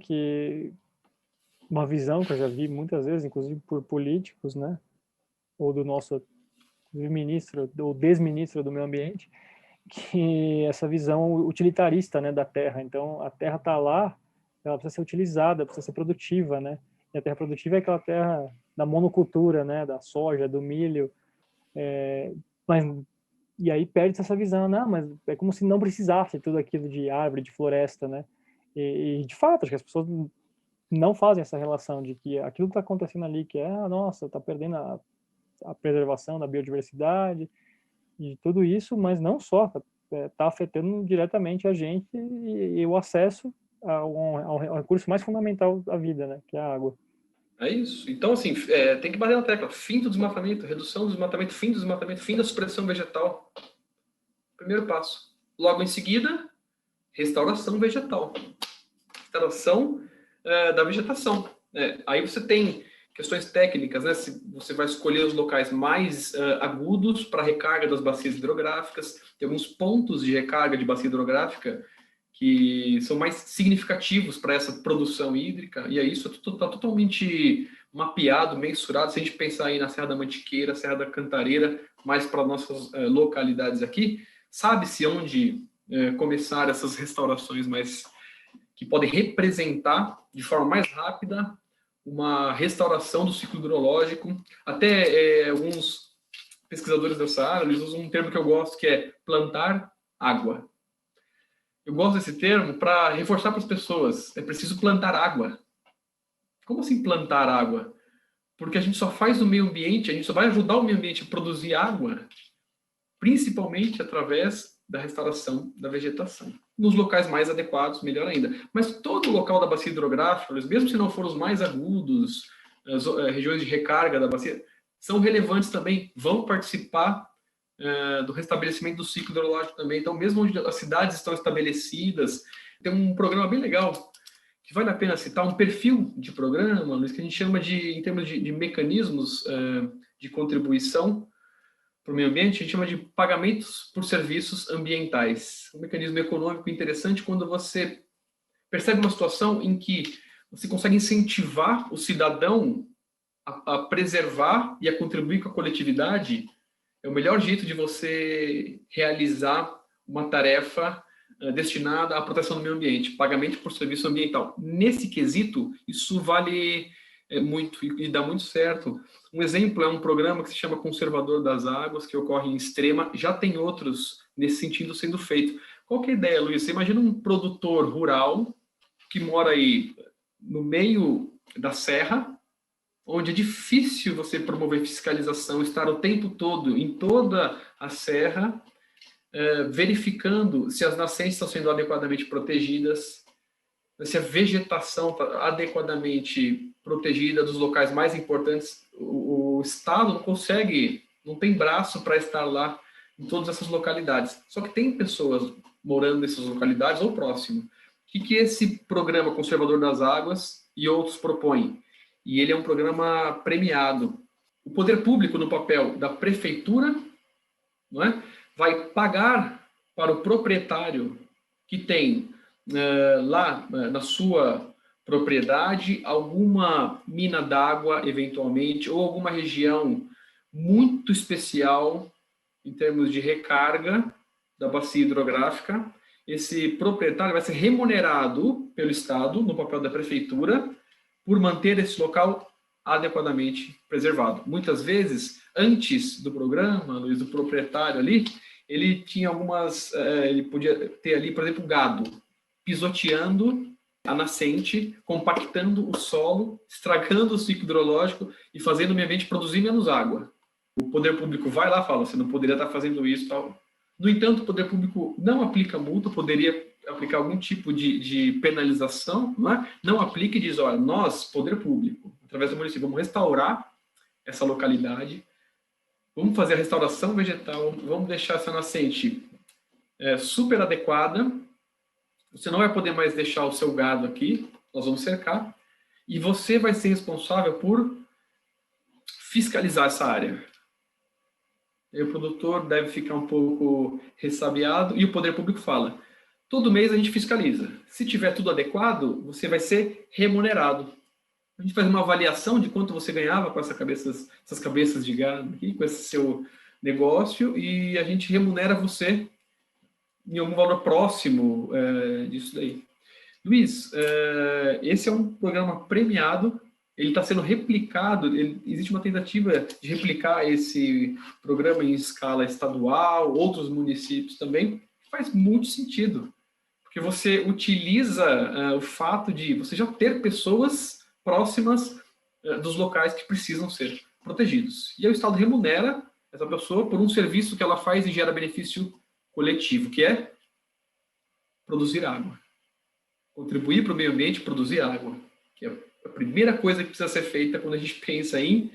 Speaker 1: uma visão que eu já vi muitas vezes, inclusive por políticos, né, ou do nosso ministro ou desministro do meio ambiente, que essa visão utilitarista, né, da terra. Então, a terra está lá, ela precisa ser utilizada, precisa ser produtiva, né? E a terra produtiva é aquela terra da monocultura, né, da soja, do milho, mas e aí perde essa visão, não, mas é como se não precisasse tudo aquilo de árvore, de floresta, né? E de fato, acho que as pessoas não fazem essa relação de que aquilo que está acontecendo ali, que nossa, está perdendo a preservação da biodiversidade e tudo isso, mas não só, está afetando diretamente a gente e o acesso ao recurso mais fundamental da vida, né, que é a água.
Speaker 2: É isso. Então, assim, tem que bater na tecla. Fim do desmatamento, redução do desmatamento, fim da supressão vegetal. Primeiro passo. Logo em seguida, restauração vegetal. Restauração da vegetação. Aí você tem questões técnicas, né? Se você vai escolher os locais mais agudos para recarga das bacias hidrográficas. Tem alguns pontos de recarga de bacia hidrográfica que são mais significativos para essa produção hídrica, e aí isso está totalmente mapeado, mensurado. Se a gente pensar aí na Serra da Mantiqueira, Serra da Cantareira, mais para nossas localidades aqui, sabe-se onde começar essas restaurações mais que podem representar de forma mais rápida uma restauração do ciclo hidrológico. Até alguns pesquisadores dessa área, eles usam um termo que eu gosto, que é plantar água. Eu gosto desse termo para reforçar para as pessoas. É preciso plantar água. Como assim plantar água? Porque a gente só faz no meio ambiente, a gente só vai ajudar o meio ambiente a produzir água, principalmente através da restauração da vegetação. Nos locais mais adequados, melhor ainda. Mas todo o local da bacia hidrográfica, mesmo se não for os mais agudos, as regiões de recarga da bacia, são relevantes também, vão participar do restabelecimento do ciclo hidrológico também. Então, mesmo onde as cidades estão estabelecidas, tem um programa bem legal que vale a pena citar um perfil de programa, Luiz, que a gente chama em termos de mecanismos de contribuição para o meio ambiente, a gente chama de pagamentos por serviços ambientais. Um mecanismo econômico interessante quando você percebe uma situação em que você consegue incentivar o cidadão a preservar e a contribuir com a coletividade. É o melhor jeito de você realizar uma tarefa destinada à proteção do meio ambiente, pagamento por serviço ambiental. Nesse quesito, isso vale muito e dá muito certo. Um exemplo é um programa que se chama Conservador das Águas, que ocorre em Extrema. Já tem outros nesse sentido sendo feito. Qual que é a ideia, Luiz? Você imagina um produtor rural que mora aí no meio da serra, onde é difícil você promover fiscalização, estar o tempo todo em toda a serra, verificando se as nascentes estão sendo adequadamente protegidas, se a vegetação está adequadamente protegida dos locais mais importantes. O Estado não consegue, não tem braço para estar lá em todas essas localidades. Só que tem pessoas morando nessas localidades ou próximo. O que esse programa Conservador das Águas e outros propõem? E ele é um programa premiado. O poder público, no papel da prefeitura, não é, vai pagar para o proprietário que tem lá na sua propriedade alguma mina d'água, eventualmente, ou alguma região muito especial em termos de recarga da bacia hidrográfica. Esse proprietário vai ser remunerado pelo Estado, no papel da prefeitura, por manter esse local adequadamente preservado. Muitas vezes, antes do programa, Luiz, do proprietário ali, ele tinha ele podia ter ali, por exemplo, gado, pisoteando a nascente, compactando o solo, estragando o ciclo hidrológico e fazendo o meio ambiente produzir menos água. O poder público vai lá e fala, você não poderia estar fazendo isso, tal. No entanto, o poder público não aplica multa, poderia aplicar algum tipo de penalização, não aplica e diz, olha, nós, poder público, através do município, vamos restaurar essa localidade, vamos fazer a restauração vegetal, vamos deixar essa nascente super adequada, você não vai poder mais deixar o seu gado aqui, nós vamos cercar, e você vai ser responsável por fiscalizar essa área. E o produtor deve ficar um pouco ressabiado, e o poder público fala, todo mês a gente fiscaliza. Se tiver tudo adequado, você vai ser remunerado. A gente faz uma avaliação de quanto você ganhava com essas cabeças de gado aqui, com esse seu negócio, e a gente remunera você em algum valor próximo disso daí. Luiz, esse é um programa premiado, ele está sendo replicado, existe uma tentativa de replicar esse programa em escala estadual, outros municípios também, faz muito sentido, porque você utiliza o fato de você já ter pessoas próximas dos locais que precisam ser protegidos. E aí o Estado remunera essa pessoa por um serviço que ela faz e gera benefício coletivo, que é produzir água. Contribuir para o meio ambiente, produzir água, que é a primeira coisa que precisa ser feita quando a gente pensa em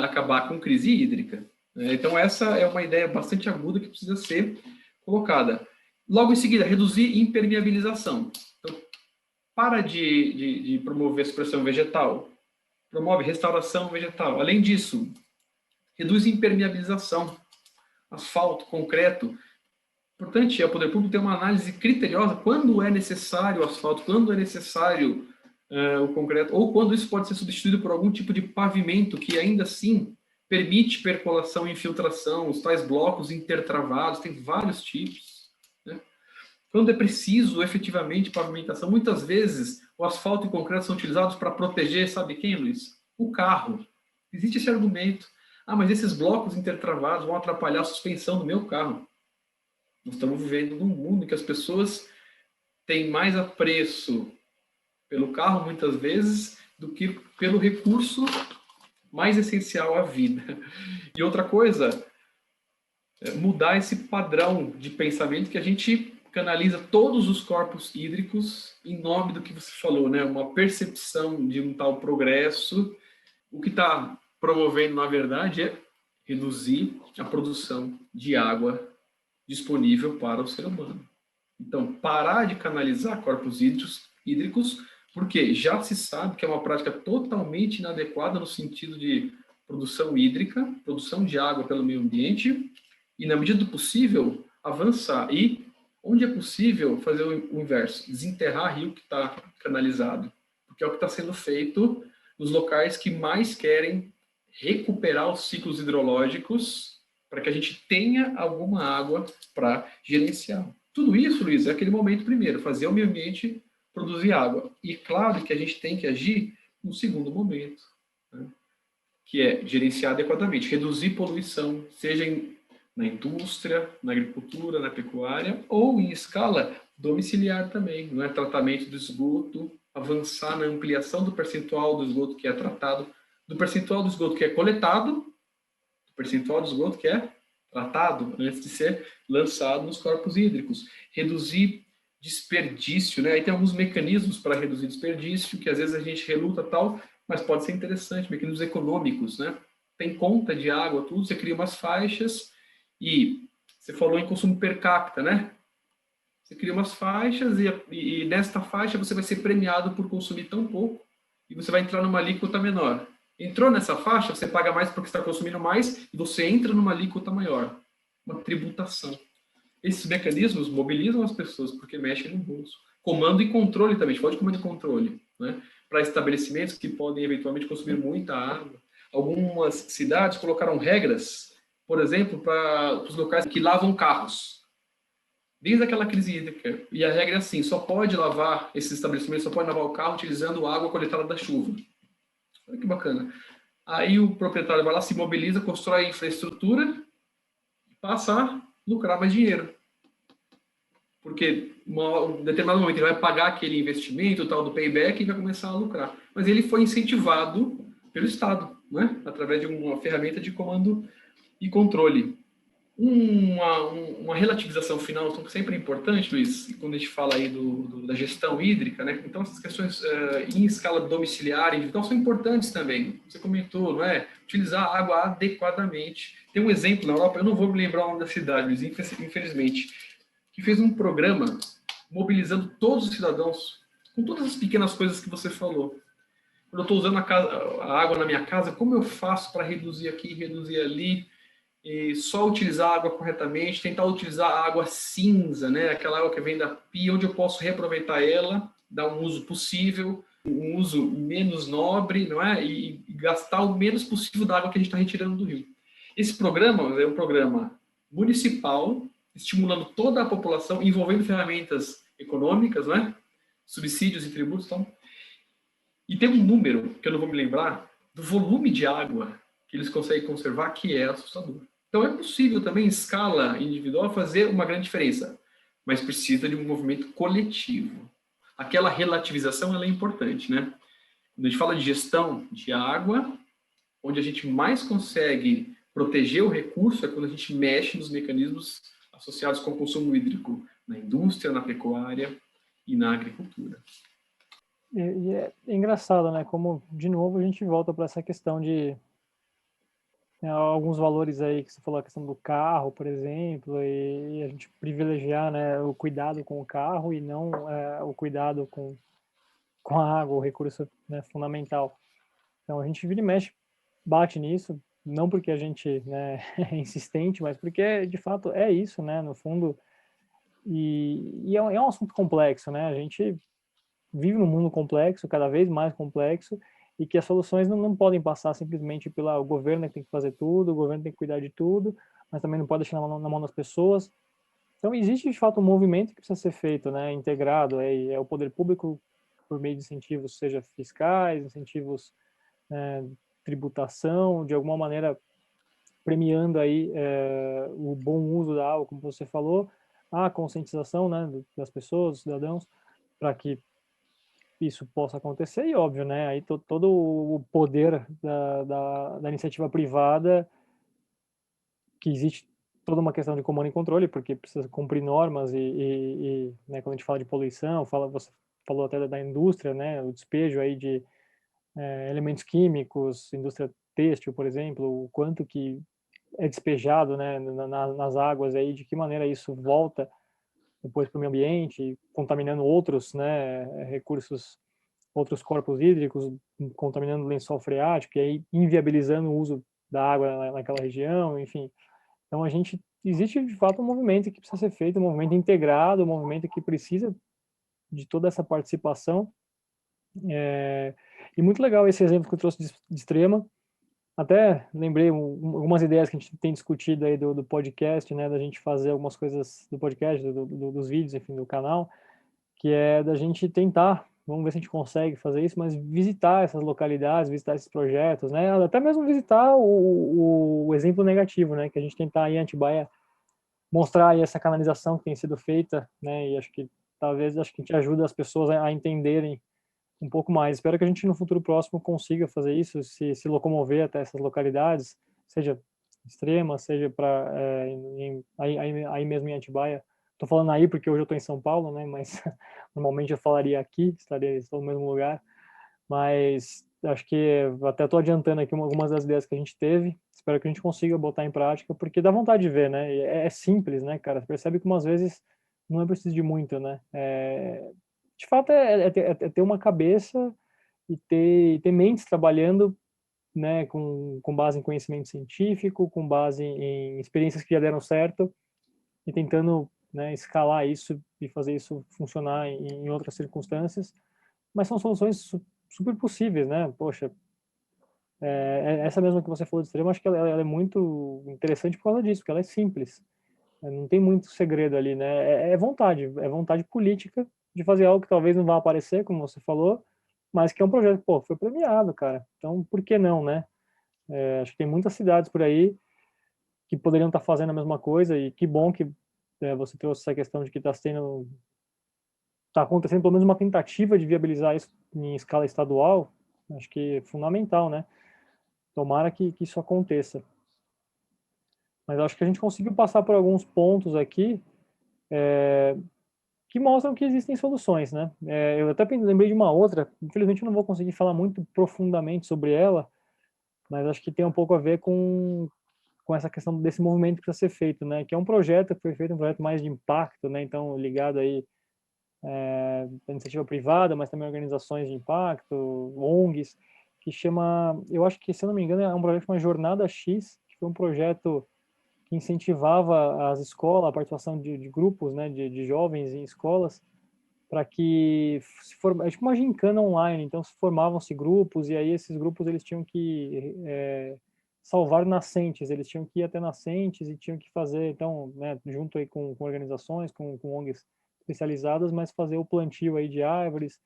Speaker 2: acabar com crise hídrica. Então, essa é uma ideia bastante aguda que precisa ser colocada. Logo em seguida, reduzir impermeabilização. Então, para de promover a supressão vegetal, promove restauração vegetal. Além disso, reduz impermeabilização, asfalto, concreto. Importante é o poder público ter uma análise criteriosa quando é necessário o asfalto, quando é necessário o concreto, ou quando isso pode ser substituído por algum tipo de pavimento que ainda assim permite percolação e infiltração, os tais blocos intertravados, tem vários tipos. Né? Quando é preciso efetivamente pavimentação, muitas vezes o asfalto e o concreto são utilizados para proteger, sabe quem, Luiz? O carro. Existe esse argumento. Ah, mas esses blocos intertravados vão atrapalhar a suspensão do meu carro. Nós estamos vivendo num mundo em que as pessoas têm mais apreço pelo carro, muitas vezes, do que pelo recurso mais essencial à vida. E outra coisa, mudar esse padrão de pensamento que a gente canaliza todos os corpos hídricos em nome do que você falou, né? Uma percepção de um tal progresso. O que está promovendo, na verdade, é reduzir a produção de água disponível para o ser humano. Então, parar de canalizar corpos hídricos Porque já se sabe que é uma prática totalmente inadequada no sentido de produção hídrica, produção de água pelo meio ambiente, e, na medida do possível, avançar. E, onde é possível, fazer o inverso, desenterrar rio que está canalizado. Porque é o que está sendo feito nos locais que mais querem recuperar os ciclos hidrológicos para que a gente tenha alguma água para gerenciar. Tudo isso, Luiz, é aquele momento primeiro, fazer o meio ambiente produzir água. E claro que a gente tem que agir no segundo momento, né? Que é gerenciar adequadamente, reduzir poluição, seja na indústria, na agricultura, na pecuária, ou em escala domiciliar também, não é? Tratamento do esgoto, avançar na ampliação do percentual do esgoto que é tratado, do percentual do esgoto que é coletado, do percentual do esgoto que é tratado antes de ser lançado nos corpos hídricos, reduzir desperdício, né? Aí tem alguns mecanismos para reduzir desperdício, que às vezes a gente reluta tal, mas pode ser interessante, mecanismos econômicos, né? Tem conta de água, tudo, você cria umas faixas e você falou em consumo per capita, né? Você cria umas faixas e nesta faixa você vai ser premiado por consumir tão pouco e você vai entrar numa alíquota menor. Entrou nessa faixa, você paga mais porque está consumindo mais e você entra numa alíquota maior, uma tributação. Esses mecanismos mobilizam as pessoas porque mexem no bolso. Comando e controle também, a gente pode comando e controle, né? Para estabelecimentos que podem eventualmente consumir muita água. Algumas cidades colocaram regras, por exemplo, para os locais que lavam carros. Desde aquela crise hídrica. E a regra é assim, só pode lavar, esses estabelecimentos só pode lavar o carro utilizando água coletada da chuva. Olha que bacana. Aí o proprietário vai lá, se mobiliza, constrói a infraestrutura e passa a lucrar mais dinheiro. Porque em um determinado momento ele vai pagar aquele investimento, tal do payback, e vai começar a lucrar. Mas ele foi incentivado pelo Estado, né? Através de uma ferramenta de comando e controle. Uma relativização final sempre é importante, Luiz, quando a gente fala aí da gestão hídrica, né? Então, essas questões em escala domiciliar, individual, são importantes também. Você comentou, não é? Utilizar a água adequadamente. Tem um exemplo na Europa, eu não vou me lembrar o nome da cidade, Luiz, infelizmente, que fez um programa mobilizando todos os cidadãos com todas as pequenas coisas que você falou. Quando eu estou usando a água na minha casa, como eu faço para reduzir aqui, reduzir ali? E só utilizar a água corretamente, tentar utilizar a água cinza, né? Aquela água que vem da pia, onde eu posso reaproveitar ela, dar um uso possível, um uso menos nobre, não é? E gastar o menos possível da água que a gente está retirando do rio. Esse programa é um programa municipal, estimulando toda a população, envolvendo ferramentas econômicas, né? Subsídios e tributos, então. E tem um número, que eu não vou me lembrar, do volume de água que eles conseguem conservar, que é assustador. Então é possível também, em escala individual, fazer uma grande diferença, mas precisa de um movimento coletivo. Aquela relativização ela é importante, né? Quando a gente fala de gestão de água, onde a gente mais consegue proteger o recurso é quando a gente mexe nos mecanismos associados com o consumo hídrico na indústria, na pecuária e na agricultura.
Speaker 1: E é engraçado, né? Como, de novo, a gente volta para essa questão de alguns valores aí que você falou, a questão do carro, por exemplo, e a gente privilegiar, né, o cuidado com o carro e não o cuidado com a água, o recurso, né, fundamental. Então a gente vira e mexe, bate nisso, não porque a gente, né, é insistente, mas porque de fato é isso, né, no fundo, e é um assunto complexo, né, a gente vive num mundo complexo, cada vez mais complexo, e que as soluções não podem passar simplesmente pelo o governo que tem que fazer tudo, o governo tem que cuidar de tudo, mas também não pode deixar na mão das pessoas. Então existe de fato um movimento que precisa ser feito, né, integrado, é o poder público por meio de incentivos, seja fiscais, incentivos, tributação, de alguma maneira premiando aí o bom uso da água, como você falou, a conscientização, né, das pessoas, dos cidadãos, para que isso possa acontecer e óbvio, né, aí todo o poder da iniciativa privada, que existe toda uma questão de comando e controle, porque precisa cumprir normas né, quando a gente fala de poluição, você falou até da indústria, né, o despejo aí de elementos químicos, indústria têxtil, por exemplo, o quanto que é despejado, né, nas águas aí, de que maneira isso volta depois para o meio ambiente, contaminando outros, né, recursos outros corpos hídricos, contaminando o lençol freático e aí inviabilizando o uso da água naquela região, enfim. Então existe de fato um movimento que precisa ser feito, um movimento integrado, um movimento que precisa de toda essa participação. E muito legal esse exemplo que eu trouxe de Extrema. Até lembrei algumas ideias que a gente tem discutido aí do podcast, né, da gente fazer algumas coisas do podcast, dos vídeos, enfim, do canal, que é da gente tentar, vamos ver se a gente consegue fazer isso, mas visitar essas localidades, visitar esses projetos, né, até mesmo visitar o exemplo negativo, né, que a gente tentar aí em Atibaia mostrar aí essa canalização que tem sido feita, né, e acho que talvez acho que a gente ajuda as pessoas a entenderem um pouco mais. Espero que a gente no futuro próximo consiga fazer isso, se locomover até essas localidades, seja Extrema, seja para aí mesmo em Atibaia. Estou falando aí porque hoje eu estou em São Paulo, né? Mas normalmente eu falaria aqui, estou no mesmo lugar. Mas acho que até estou adiantando aqui algumas das ideias que a gente teve. Espero que a gente consiga botar em prática, porque dá vontade de ver, né? É simples, né, cara? Você percebe que umas vezes não é preciso de muito, né? De fato, é ter uma cabeça e ter mentes trabalhando, né, com base em conhecimento científico, com base em experiências que já deram certo e tentando, né, escalar isso e fazer isso funcionar em outras circunstâncias. Mas são soluções super possíveis, né? Poxa, essa mesma que você falou de Extrema, acho que ela é muito interessante por causa disso, porque ela é simples. Não tem muito segredo ali, né? É vontade política de fazer algo que talvez não vá aparecer, como você falou, mas que é um projeto, pô, foi premiado, cara. Então, por que não, né? Acho que tem muitas cidades por aí que poderiam estar fazendo a mesma coisa e que bom que você trouxe essa questão de que está acontecendo pelo menos uma tentativa de viabilizar isso em escala estadual. Acho que é fundamental, né? Tomara que isso aconteça. Mas acho que a gente conseguiu passar por alguns pontos aqui que mostram que existem soluções, né? Eu até lembrei de uma outra, infelizmente eu não vou conseguir falar muito profundamente sobre ela, mas acho que tem um pouco a ver com essa questão desse movimento que precisa ser feito, né? Que é um projeto que foi feito, um projeto mais de impacto, né? Então, ligado aí à iniciativa privada, mas também organizações de impacto, ONGs, que chama, eu acho que, se eu não me engano, é um projeto chamado Jornada X, que foi um projeto que incentivava as escolas, a participação de grupos, né, de jovens em escolas, para que se form... é tipo uma gincana online, então se formavam-se grupos e aí esses grupos eles tinham que salvar nascentes, eles tinham que ir até nascentes e tinham que fazer, então, né, junto aí com organizações, com ONGs especializadas, mas fazer o plantio aí de árvores,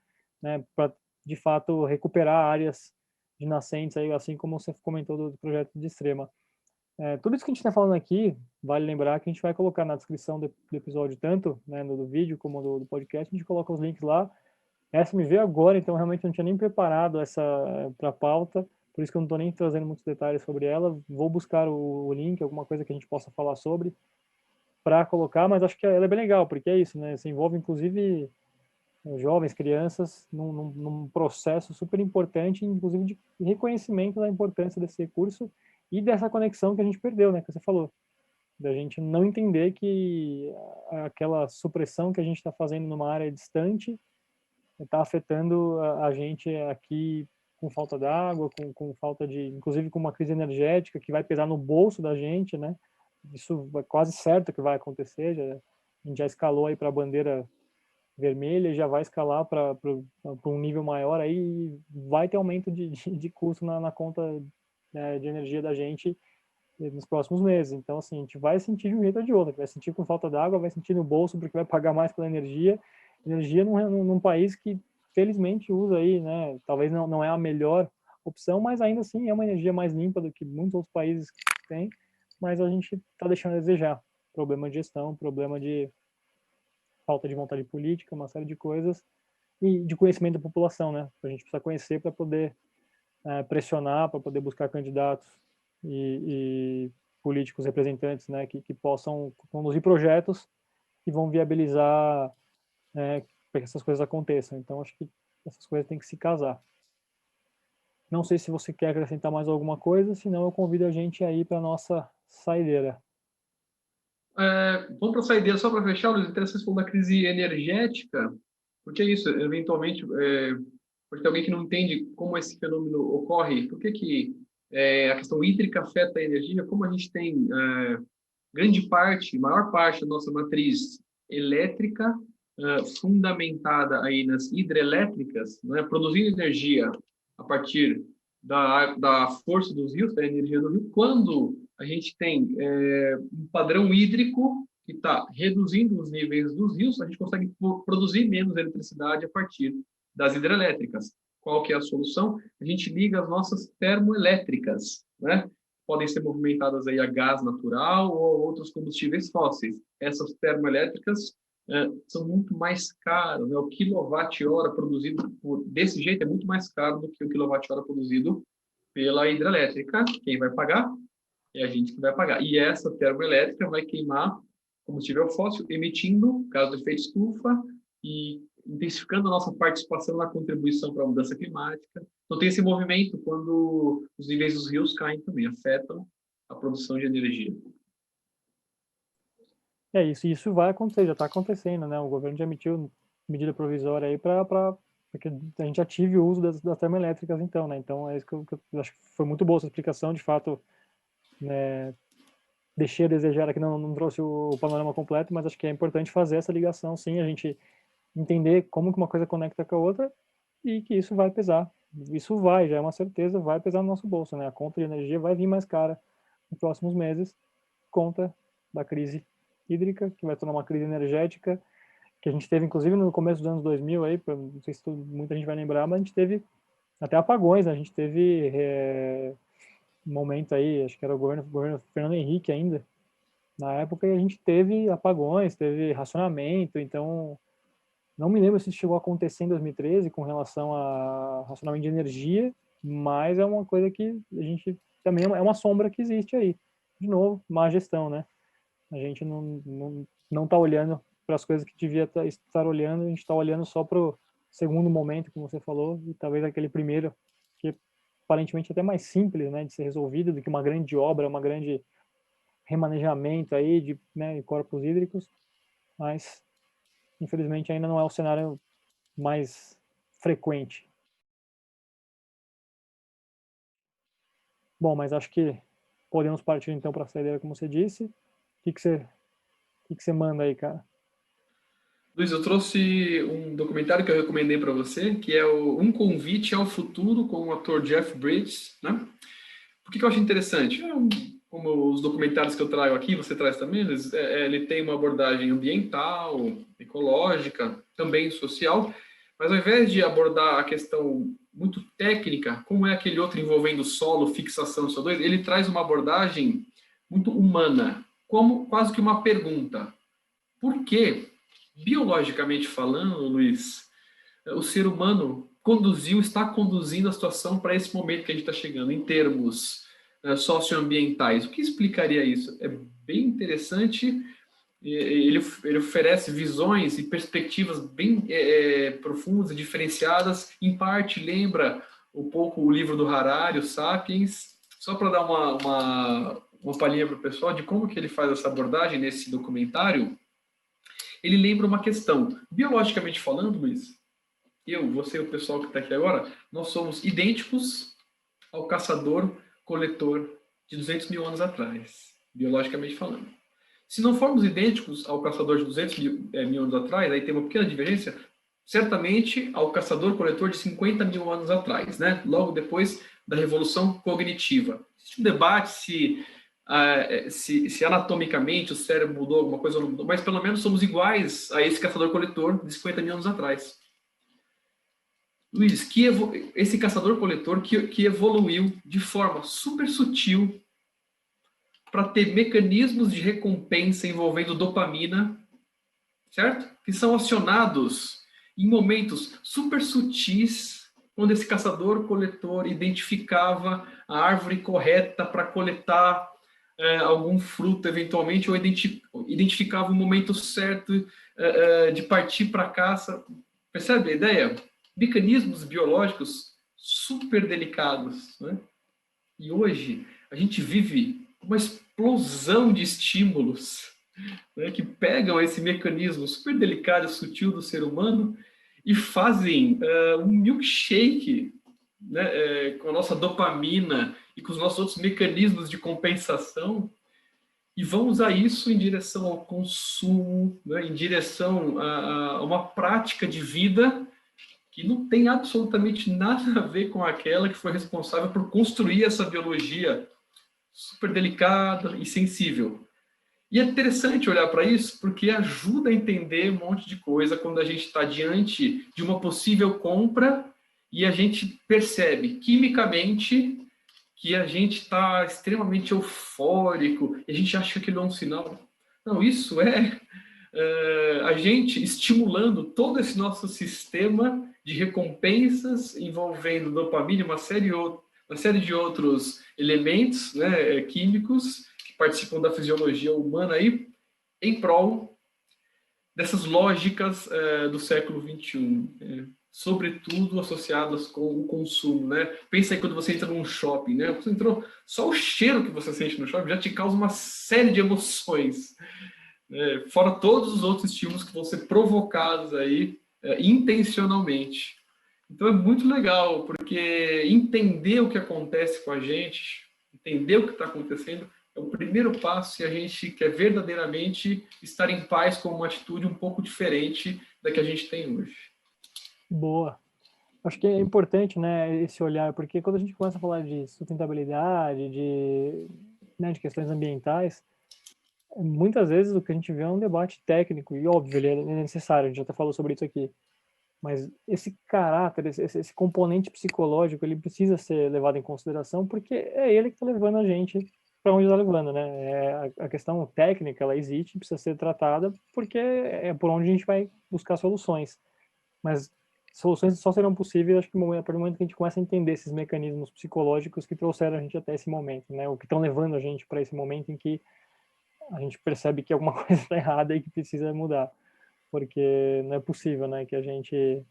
Speaker 1: né, para de fato recuperar áreas de nascentes aí, assim como você comentou do projeto de Extrema. Tudo isso que a gente está falando aqui, vale lembrar que a gente vai colocar na descrição do episódio, tanto né, do vídeo como do podcast, a gente coloca os links lá. Essa me veio agora, então realmente não tinha nem preparado essa para a pauta, por isso que eu não estou nem trazendo muitos detalhes sobre ela. Vou buscar o link, alguma coisa que a gente possa falar sobre, para colocar, mas acho que ela é bem legal, porque é isso, né? Você envolve inclusive jovens, crianças, num processo super importante, inclusive de reconhecimento da importância desse recurso e dessa conexão que a gente perdeu, né? Que você falou da gente não entender que aquela supressão que a gente está fazendo numa área distante está afetando a gente aqui com falta d'água, com falta de, inclusive com uma crise energética que vai pesar no bolso da gente, né? Isso é quase certo que vai acontecer, a gente já escalou aí para a bandeira vermelha e já vai escalar para um nível maior aí e vai ter aumento de custo na conta de energia da gente nos próximos meses. Então, assim, a gente vai sentir de um jeito ou de outro. Vai sentir com falta d'água, vai sentir no bolso porque vai pagar mais pela energia. Energia num país que, felizmente, usa aí, né? Talvez não é a melhor opção, mas ainda assim é uma energia mais limpa do que muitos outros países têm. Mas a gente está deixando a desejar. Problema de gestão, problema de falta de vontade política, uma série de coisas. E de conhecimento da população, né? A gente precisa conhecer para poder pressionar, para poder buscar candidatos e políticos representantes, né, que possam conduzir projetos que vão viabilizar para que essas coisas aconteçam. Então, acho que essas coisas têm que se casar. Não sei se você quer acrescentar mais alguma coisa, senão eu convido a gente aí para nossa saideira.
Speaker 2: Vamos para a saideira, só para fechar, Luiz, interessante falar da crise energética, porque é isso, eventualmente, porque tem alguém que não entende como esse fenômeno ocorre, por que a questão hídrica afeta a energia, como a gente tem grande parte, maior parte da nossa matriz elétrica fundamentada aí nas hidrelétricas, né, produzindo energia a partir da força dos rios, da energia do rio, quando a gente tem um padrão hídrico que está reduzindo os níveis dos rios, a gente consegue produzir menos eletricidade a partir das hidrelétricas. Qual que é a solução? A gente liga as nossas termoelétricas, né? Podem ser movimentadas aí a gás natural ou outros combustíveis fósseis. Essas termoelétricas são muito mais caras, né? O quilowatt-hora produzido desse jeito é muito mais caro do que o quilowatt-hora produzido pela hidrelétrica. Quem vai pagar? É a gente que vai pagar. E essa termoelétrica vai queimar combustível fóssil, emitindo gás do efeito estufa e intensificando a nossa participação na contribuição para a mudança climática. Então, tem esse movimento quando os níveis dos rios caem também, afetam a produção de energia.
Speaker 1: É isso, isso vai acontecer, já está acontecendo, né? O governo já emitiu medida provisória aí para que a gente ative o uso das termoelétricas, então, né? Então, é isso que eu acho que foi muito boa essa explicação, de fato, né? Deixei a desejar aqui, não trouxe o panorama completo, mas acho que é importante fazer essa ligação, sim, a gente entender como que uma coisa conecta com a outra e que isso vai pesar. Isso vai, já é uma certeza, vai pesar no nosso bolso, né? A conta de energia vai vir mais cara nos próximos meses, conta da crise hídrica, que vai tornar uma crise energética, que a gente teve, inclusive, no começo dos anos 2000, aí, não sei se muita gente vai lembrar, mas a gente teve até apagões, né? A gente teve um momento aí, acho que era o governo Fernando Henrique ainda, na época, e a gente teve apagões, teve racionamento, então não me lembro se isso chegou a acontecer em 2013 com relação a racionamento de energia, mas é uma coisa que a gente também é uma sombra que existe aí. De novo, má gestão, né? A gente não tá olhando para as coisas que devia estar olhando, a gente está olhando só para o segundo momento, como você falou, e talvez aquele primeiro, que aparentemente é até mais simples, né, de ser resolvido do que uma grande obra, uma grande remanejamento aí de, né, corpos hídricos, mas infelizmente ainda não é o cenário mais frequente. Bom, mas acho que podemos partir então para a saideira, como você disse. O que você manda aí, cara?
Speaker 2: Luiz, eu trouxe um documentário que eu recomendei para você, que é Um Convite ao Futuro, com o ator Jeff Bridges, né? Por que eu acho interessante? Como os documentários que eu trago aqui, você traz também, ele tem uma abordagem ambiental, ecológica, também social, mas ao invés de abordar a questão muito técnica, como é aquele outro envolvendo solo, fixação de CO2, ele traz uma abordagem muito humana, como quase que uma pergunta. Por que, biologicamente falando, Luiz, o ser humano está conduzindo a situação para esse momento que a gente está chegando, em termos socioambientais? O que explicaria isso? É bem interessante. Ele oferece visões e perspectivas bem profundas e diferenciadas. Em parte, lembra um pouco o livro do Harari, o Sapiens. Só para dar uma palhinha para o pessoal de como que ele faz essa abordagem nesse documentário, ele lembra uma questão. Biologicamente falando, Luiz, você e o pessoal que está aqui agora, nós somos idênticos ao caçador-coletor de 200 mil anos atrás, biologicamente falando. Se não formos idênticos ao caçador de 200 mil anos atrás, aí tem uma pequena divergência, certamente ao caçador-coletor de 50 mil anos atrás, né? Logo depois da revolução cognitiva. Existe um debate se anatomicamente o cérebro mudou alguma coisa ou não mudou, mas pelo menos somos iguais a esse caçador-coletor de 50 mil anos atrás. Luiz, esse caçador-coletor que evoluiu de forma super sutil para ter mecanismos de recompensa envolvendo dopamina, certo? Que são acionados em momentos super sutis, quando esse caçador-coletor identificava a árvore correta para coletar algum fruto, eventualmente, ou identificava o momento certo de partir para a caça. Percebe a ideia? Mecanismos biológicos super delicados, né? E hoje a gente vive uma explosão de estímulos, né, que pegam esse mecanismo super delicado e sutil do ser humano e fazem um milkshake, né, com a nossa dopamina e com os nossos outros mecanismos de compensação, e vão usar isso em direção ao consumo, né, em direção a uma prática de vida que não tem absolutamente nada a ver com aquela que foi responsável por construir essa biologia super delicada e sensível. E é interessante olhar para isso porque ajuda a entender um monte de coisa quando a gente está diante de uma possível compra e a gente percebe quimicamente que a gente está extremamente eufórico e a gente acha que aquilo é um sinal. Não, isso é a gente estimulando todo esse nosso sistema de recompensas envolvendo dopamina e uma série de outros elementos, né, químicos que participam da fisiologia humana aí, em prol dessas lógicas do século XXI, sobretudo associadas com o consumo, né? Pensa aí quando você entra num shopping, né? Você entrou, só o cheiro que você sente no shopping já te causa uma série de emoções, fora todos os outros estímulos que vão ser provocados aí intencionalmente. Então é muito legal, porque entender o que acontece com a gente, entender o que está acontecendo, é o primeiro passo se a gente quer verdadeiramente estar em paz com uma atitude um pouco diferente da que a gente tem hoje.
Speaker 1: Boa. Acho que é importante, né, esse olhar, porque quando a gente começa a falar de sustentabilidade, né, de questões ambientais, muitas vezes o que a gente vê é um debate técnico, e óbvio, ele é necessário, a gente já até falou sobre isso aqui, mas esse caráter, esse componente psicológico, ele precisa ser levado em consideração, porque é ele que está levando a gente para onde está levando, né? A questão técnica, ela existe, precisa ser tratada, porque é por onde a gente vai buscar soluções. Mas soluções só serão possíveis, acho que a partir do momento que a gente começa a entender esses mecanismos psicológicos que trouxeram a gente até esse momento, né? O que estão levando a gente para esse momento em que a gente percebe que alguma coisa está errada e que precisa mudar, porque não é possível, né, que a gente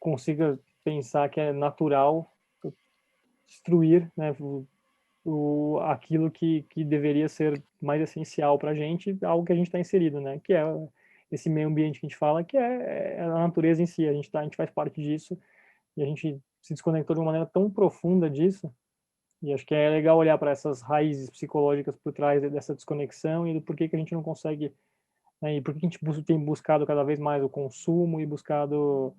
Speaker 1: consiga pensar que é natural destruir, né, aquilo que deveria ser mais essencial para a gente, algo que a gente está inserido, né, que é esse meio ambiente que a gente fala, que é a natureza em si, a gente faz parte disso e a gente se desconectou de uma maneira tão profunda disso. E acho que é legal olhar para essas raízes psicológicas por trás dessa desconexão e do porquê que a gente não consegue, né, e por que a gente tem buscado cada vez mais o consumo e buscado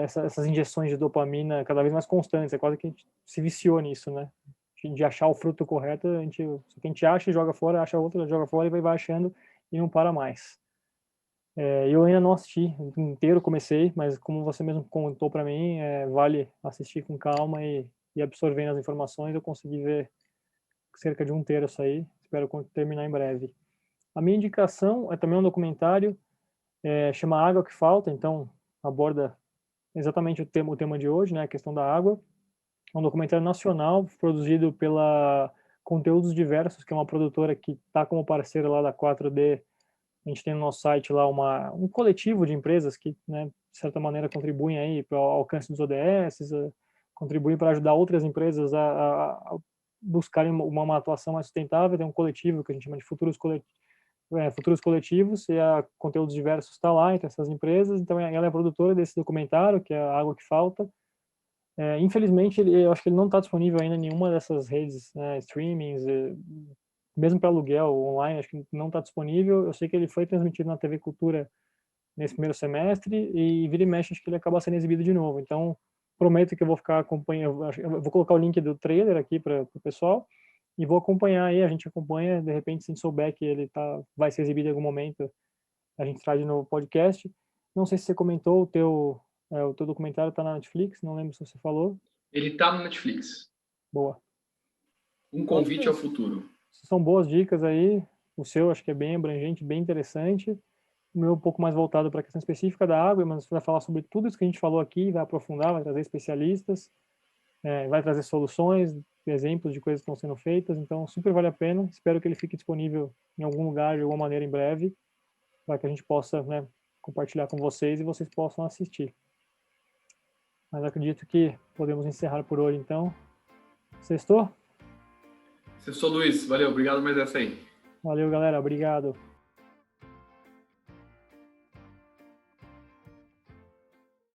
Speaker 1: essas injeções de dopamina cada vez mais constantes. É quase que a gente se viciou nisso, né? De achar o fruto correto, a gente acha e joga fora, acha outro, joga fora e vai achando e não para mais. Eu ainda não assisti inteiro, comecei, mas como você mesmo contou para mim, vale assistir com calma e absorvendo as informações. Eu consegui ver cerca de um terço aí, espero terminar em breve. A minha indicação é também um documentário, chama Água que Falta, então aborda exatamente o tema de hoje, né, a questão da água. É um documentário nacional produzido pela Conteúdos Diversos, que é uma produtora que está como parceira lá da 4D. A gente tem no nosso site lá um coletivo de empresas que, né, de certa maneira, contribuem aí para o alcance dos ODS, contribuem para ajudar outras empresas a buscarem uma atuação mais sustentável. Tem um coletivo que a gente chama de Futuros Coletivos, e a Conteúdos Diversos está lá entre essas empresas. Então, ela é a produtora desse documentário, que é A Água que Falta. Infelizmente, eu acho que ele não está disponível ainda em nenhuma dessas redes, né, streamings, mesmo para aluguel online, acho que não está disponível. Eu sei que ele foi transmitido na TV Cultura nesse primeiro semestre e vira e mexe, acho que ele acaba sendo exibido de novo. Então, prometo que eu vou ficar acompanhando, eu vou colocar o link do trailer aqui para o pessoal e vou acompanhar aí, a gente acompanha, de repente, se a gente souber que ele vai ser exibido em algum momento, a gente traz de novo o podcast. Não sei se você comentou, o teu documentário está na Netflix, não lembro se você falou.
Speaker 2: Ele está no Netflix.
Speaker 1: Boa.
Speaker 2: Um convite ao futuro.
Speaker 1: São boas dicas aí. O seu acho que é bem abrangente, bem interessante. O meu é um pouco mais voltado para a questão específica da água, mas vai falar sobre tudo isso que a gente falou aqui, vai aprofundar, vai trazer especialistas, vai trazer soluções, exemplos de coisas que estão sendo feitas. Então, super vale a pena. Espero que ele fique disponível em algum lugar, de alguma maneira, em breve, para que a gente possa, né, compartilhar com vocês e vocês possam assistir. Mas acredito que podemos encerrar por hoje, então. Sextou?
Speaker 2: Sextou, Luiz. Valeu, obrigado mais essa aí.
Speaker 1: Valeu, galera. Obrigado.